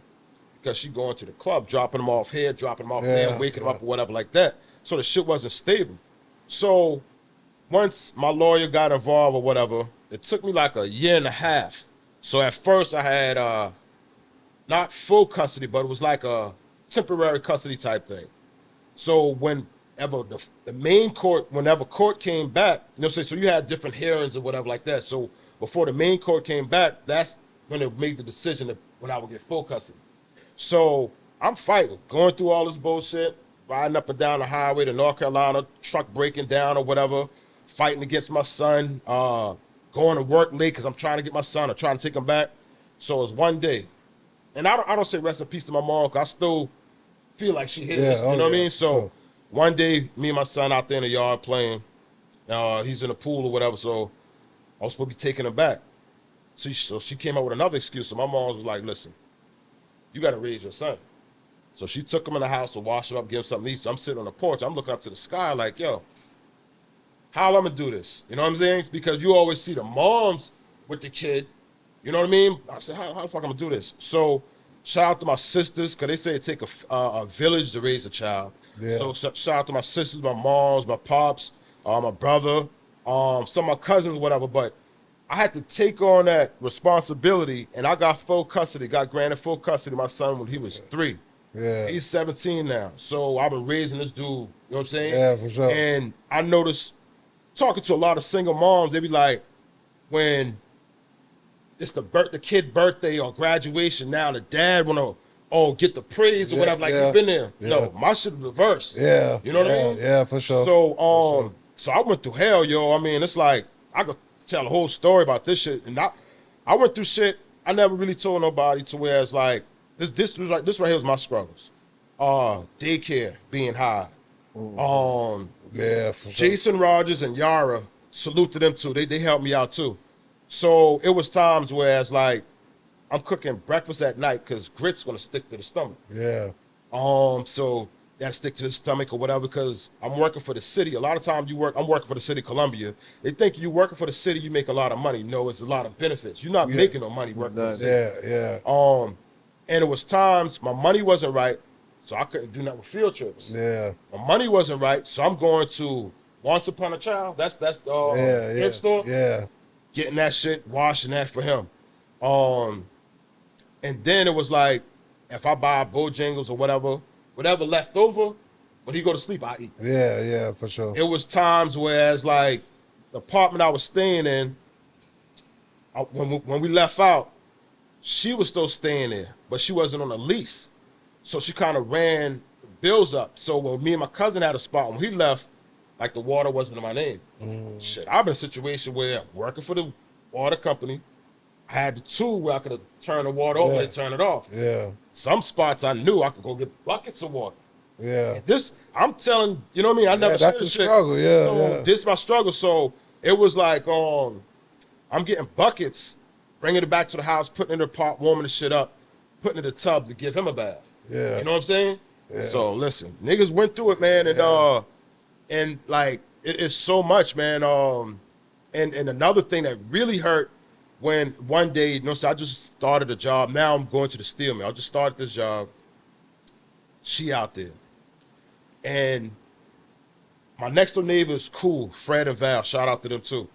S3: because she going to the club, dropping him off here, dropping him off there, waking him up or whatever like that. So the shit wasn't stable. So once my lawyer got involved or whatever, it took me like a year and a half. So at first I had not full custody, but it was like a temporary custody type thing. So whenever the main court, whenever court came back, you know, so you had different hearings or whatever like that. So before the main court came back, that's when they made the decision that when I would get full custody. So I'm fighting, going through all this bullshit, riding up and down the highway to North Carolina, truck breaking down or whatever, fighting against my son, going to work late because I'm trying to get my son or trying to take him back. So it was one day. And I don't say rest in peace to my mom, because I still feel like she hit us, you know what I mean? So one day, me and my son out there in the yard playing. He's in the pool or whatever, so I was supposed to be taking him back. So she came up with another excuse. So my mom was like, listen, you got to raise your son. So she took him in the house to wash him up, give him something to eat. So I'm sitting on the porch. I'm looking up to the sky like, yo, how am I going to do this? You know what I'm saying? Because you always see the moms with the kid. You know what I mean? I said, how the fuck am I going to do this? So shout out to my sisters, because they say it take a village to raise a child. Yeah. So shout out to my sisters, my moms, my pops, my brother, some of my cousins, whatever. But I had to take on that responsibility, and I got granted full custody of my son when he was 3. Yeah. He's 17 now. So I've been raising this dude, you know what I'm saying?
S2: Yeah, for sure.
S3: And I noticed, talking to a lot of single moms, they be like, when it's the kid birthday or graduation, now the dad want to get the praise or whatever, like you've been there. Yeah. No, my shit was reversed.
S2: Yeah.
S3: You know what I mean?
S2: Yeah, for sure.
S3: So so I went through hell, yo. I mean, it's like I could tell a whole story about this shit. And I went through shit I never really told nobody, to where it's like this right here was my struggles. Daycare being high.
S2: Yeah, for sure.
S3: Jason Rogers and Yara, salute to them too. They helped me out too. So it was times where it's like I'm cooking breakfast at night because grit's gonna stick to the stomach.
S2: Yeah.
S3: So that stick to the stomach or whatever because I'm working for the city. A lot of times I'm working for the city of Columbia. They think you working for the city, you make a lot of money. No, it's a lot of benefits. You're not making no money working for the city.
S2: Yeah.
S3: And it was times my money wasn't right, so I couldn't do nothing with field trips.
S2: Yeah.
S3: My money wasn't right, so I'm going to Once Upon a Child. That's the thrift store.
S2: Yeah.
S3: Getting that shit, washing that for him. And then it was like, if I buy Bojangles or whatever left over, when he go to sleep, I eat.
S2: Yeah, for sure.
S3: It was times where it's like the apartment I was staying in, when we left out, she was still staying there, but she wasn't on a lease. So she kind of ran bills up. So when me and my cousin had a spot, when he left, like the water wasn't in my name. Shit, I've been in a situation where working for the water company, I had the tool where I could have turned the water over and turn it off.
S2: Yeah.
S3: Some spots I knew I could go get buckets of water.
S2: Yeah.
S3: And this, I'm telling, you know what I mean? I never
S2: that's
S3: said
S2: a
S3: shit.
S2: struggle, yeah.
S3: So this is my struggle. So it was like, I'm getting buckets, bringing it back to the house, putting it in the pot, warming the shit up, putting it in the tub to give him a bath.
S2: Yeah.
S3: You know what I'm saying?
S2: Yeah.
S3: So listen, niggas went through it, man, and like it's so much, man. And another thing that really hurt when one day, so I just started a job. Now I'm going to the steel mill. I just started this job. She out there. And my next door neighbor is cool, Fred and Val. Shout out to them too.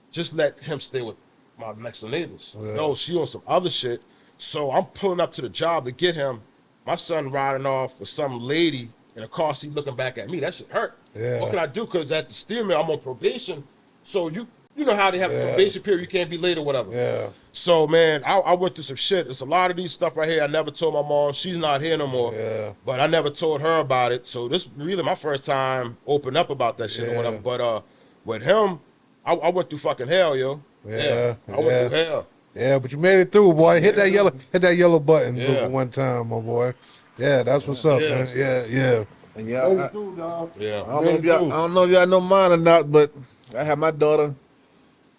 S3: Just let him stay with my next door neighbors.
S2: Yeah.
S3: No, she on some other shit. So I'm pulling up to the job to get him. My son riding off with some lady in a car seat looking back at me. That shit hurt.
S2: Yeah.
S3: What can I do? Because at the steel mill, I'm on probation. So you know how they have a probation period. You can't be late or whatever.
S2: Yeah.
S3: So, man, I went through some shit. It's a lot of these stuff right here I never told my mom. She's not here no more.
S2: Yeah.
S3: But I never told her about it. So this really my first time opening up about that shit or whatever. But with him, I went through fucking hell, yo.
S2: Yeah.
S3: I went through hell.
S2: Yeah, but you made it through, boy. Hit that yellow button one time, my boy. Yeah, that's what's up, man. Yeah.
S4: And
S3: Yeah.
S4: I don't know if y'all know mine or not, but I had my daughter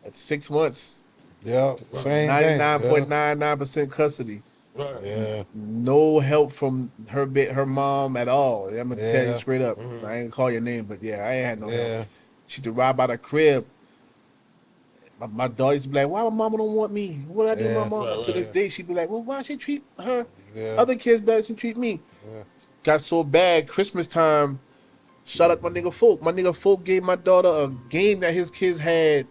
S4: at 6 months.
S2: Yeah, same thing.
S4: 99.99% custody.
S3: Right.
S2: Yeah.
S4: No help from her mom at all. I'm gonna tell you straight up. I ain't gonna call your name, but I ain't had no help. She used to ride by the crib. My daughter used to be like, "Why my mama don't want me? What I do to my mama?" To this day, she'd be like, "Well, why she treat her other kids better than she treat me?" Got so bad. Christmas time. Shout out my nigga Foc. My nigga Foc gave my daughter a game that his kids had.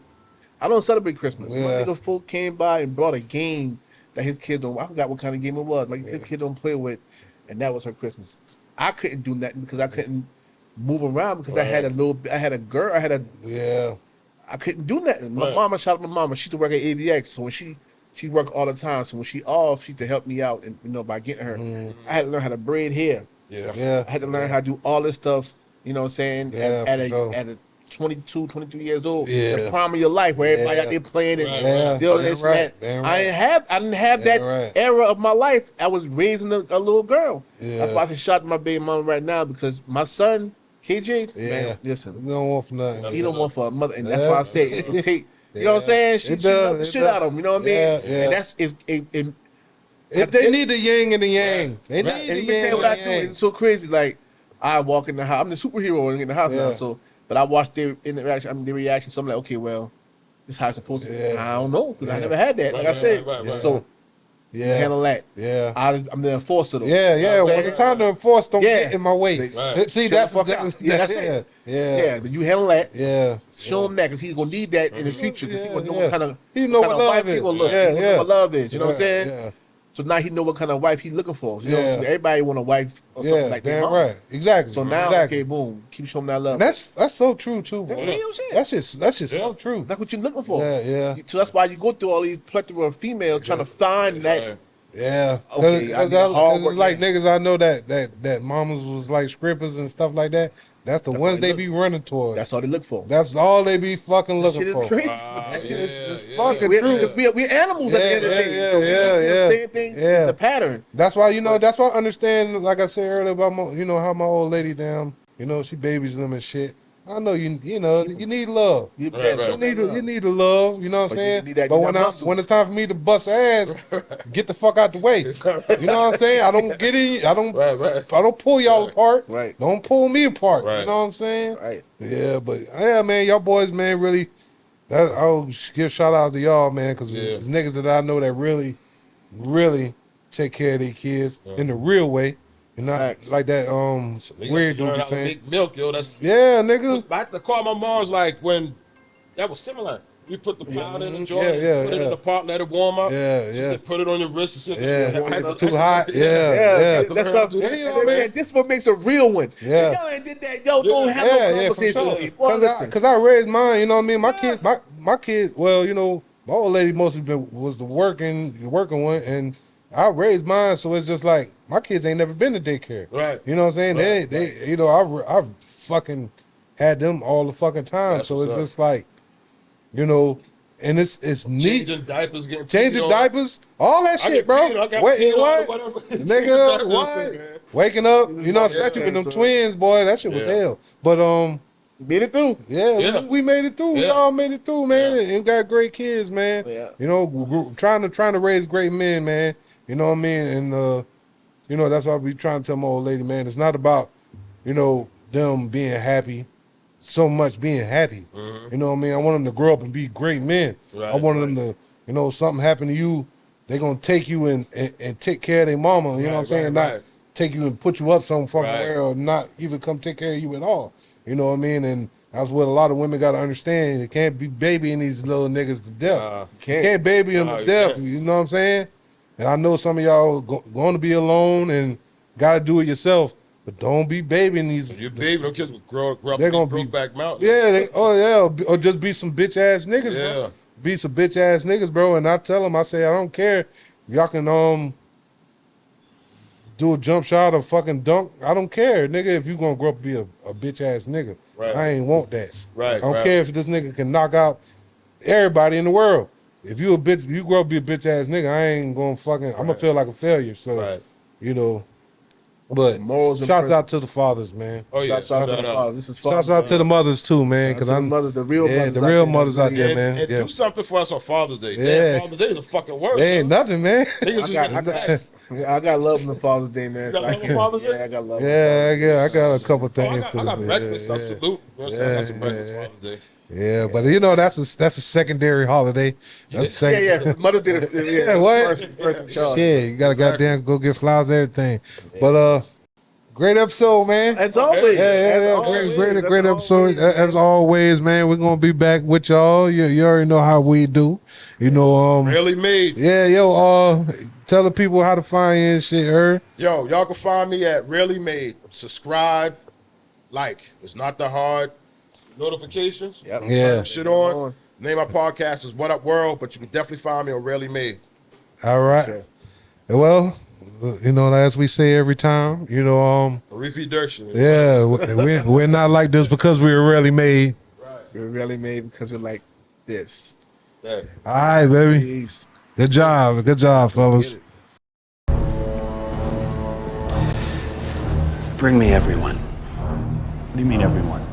S4: I don't celebrate Christmas.
S2: Yeah.
S4: My nigga Foc came by and brought a game that his kids don't. I forgot what kind of game it was. Like his kids don't play with, and that was her Christmas. I couldn't do nothing because I couldn't move around because I had a girl. I couldn't do nothing. My mama, shout out my mama. She used to work at AVX, so when she worked all the time. So when she off, she used to help me out, and by getting her, I had to learn how to braid hair.
S3: Yeah.
S4: I had to learn how to do all this stuff. You know what I'm saying? At a 22, 23 years old, the prime of your life, where everybody out there playing and doing this and that. I didn't have that era of my life. I was raising a little girl. That's why I shout out to my baby mama right now, because my son, KJ, man, listen,
S2: We don't want for nothing.
S4: he don't want for a mother, and that's why I say it take. You know what I'm saying? She love the shit out of him. You know what I mean? And that's if
S2: they need the yin and the yang. They need
S4: and
S2: the
S4: let me tell
S2: yin
S4: you what I
S2: and
S4: do.
S2: the yang.
S4: It's so crazy. Like I walk in the house. I'm the superhero in the house now. So, but I watch their interaction. Their reaction. So I'm like, okay, well, this is how it's supposed to be. I don't know because I never had that. Like I said, so handle that. I'm the enforcer though.
S2: When it's time to enforce, don't get in my way. See, that's it.
S4: But you handle that. Show
S2: Yeah.
S4: him that because he's gonna need that in the future because he gonna know what kind of
S2: love is.
S4: He gonna look. He gonna know what love is. You know what I'm saying?
S2: Yeah.
S4: So now he know what kind of wife he's looking for. You know, so everybody want a wife or something like that.
S2: Damn right. Exactly.
S4: So now, okay, boom, keep showing that love.
S2: And that's so true too, bro. That's just so true.
S4: That's what you're looking for.
S2: Yeah.
S4: So that's why you go through all these plethora of females trying to find that.
S2: Yeah,
S4: Okay,
S2: because it's like niggas I know that mamas was like strippers and stuff like that. That's the ones they be running towards.
S4: That's all they look for.
S2: That's all they be fucking looking
S4: Shit is
S2: for.
S4: crazy.
S2: It's fucking true.
S4: We're animals at the end of the day. So we do the same thing. It's a pattern.
S2: That's why that's why I understand. Like I said earlier about how my old lady You know, she babies them and shit. I know you know you need love.
S4: You
S2: need the love. You know what I'm saying? But when it's time for me to bust ass, get the fuck out the way. You know what I'm saying? I don't get in. I don't pull y'all apart.
S4: Right.
S2: Don't pull me apart.
S3: Right.
S2: You know what I'm saying?
S4: Right.
S2: Yeah, but yeah, man, y'all boys, man, really. I'll give shout out to y'all, man, because there's niggas that I know that really, really take care of their kids in the real way. And not like that weird dude be saying.
S3: Make milk, yo. That's
S2: nigga.
S3: I had to call my mom's like when that was similar. You put the powder in the jar, put it in the pot, let it warm up. She said, put it on your wrist. She said,
S2: too hot.
S4: That's what this is what makes a real one.
S2: Yeah.
S4: If y'all ain't did that, y'all don't have no conversation with me.
S2: Because I raised mine, you know what I mean? My kids, well, you know, my old lady mostly was the working one, and I raised mine, so it's just like my kids ain't never been to daycare.
S3: Right.
S2: You know what I'm saying? They you know, I've fucking had them all the fucking time.
S3: That's
S2: so it's just like, you know, and it's neat.
S3: Changing diapers,
S2: diapers, all that shit, bro. Wait, what? Nigga, what? Waking up, you know, especially with them twins, boy, that shit was hell. But
S4: made it through.
S2: Yeah, we made it through. We all made it through, man. And got great kids, man.
S4: Yeah.
S2: You know, trying to raise great men, man. You know what I mean? And you know, that's why we trying to tell my old lady, man, it's not about, you know, them being happy, so much being happy. You know what I mean? I want them to grow up and be great men. I want them to, you know, something happen to you, they're gonna take you and take care of their mama, you know what I'm saying? Not take you and put you up some fucking where, or not even come take care of you at all. You know what I mean? And that's what a lot of women got to understand. You can't be babying these little niggas to death. You can't baby them to death. You know what I'm saying? And I know some of y'all going to be alone and got to do it yourself. But don't be babying these.
S3: If you baby, them kids will grow up.
S2: They're gonna be
S3: back mountain.
S2: Yeah. Or just be some bitch ass niggas. Yeah. Bro. Be some bitch ass niggas, bro. And I tell them, I say, I don't care. Y'all can do a jump shot or fucking dunk. I don't care, nigga. If you gonna grow up to be a bitch ass nigga, I ain't want that. I don't care if this nigga can knock out everybody in the world. If you a bitch, you grow up to be a bitch ass nigga, I ain't gonna fucking. I'm gonna feel like a failure. So, you know. But shouts out to the fathers, man.
S3: Oh yeah,
S4: shouts out to the fathers. This is
S2: shouts out to the mothers too, man. Because I'm
S4: the real mothers
S2: out there, man.
S3: And do something for us on Father's Day.
S2: Yeah,
S3: Father's Day is the fucking worst.
S2: They ain't nothing, man.
S4: I got love on Father's Day, man.
S3: You got love on Father's Day?
S4: Yeah, I got love.
S2: Yeah, I got a couple things.
S3: I got breakfast. I salute. I got some breakfast Father's Day.
S2: Yeah, but you know that's a secondary holiday. That's
S4: Mother's Day.
S2: What?
S4: First
S2: shit, you gotta goddamn go get flowers, everything. But great episode, man.
S4: As always.
S2: Great episode. As always, man. We're gonna be back with y'all. You already know how we do. You know,
S3: Rarely Made.
S2: Yeah, tell the people how to find you and shit,
S3: Yo, y'all can find me at Rarely Made. Subscribe, like. It's not that hard. Notifications.
S2: Yeah.
S3: Shit on. Name of my podcast is What Up World, but you can definitely find me on Rarely Made.
S2: All right. Sure. Well, you know, as we say every time, you know, yeah, we're not like this because we were rarely made.
S4: Right. We're rarely made because we're like this.
S2: Yeah. All right, baby.
S4: Peace.
S2: Good job, fellas.
S5: Bring me everyone. What do you mean everyone?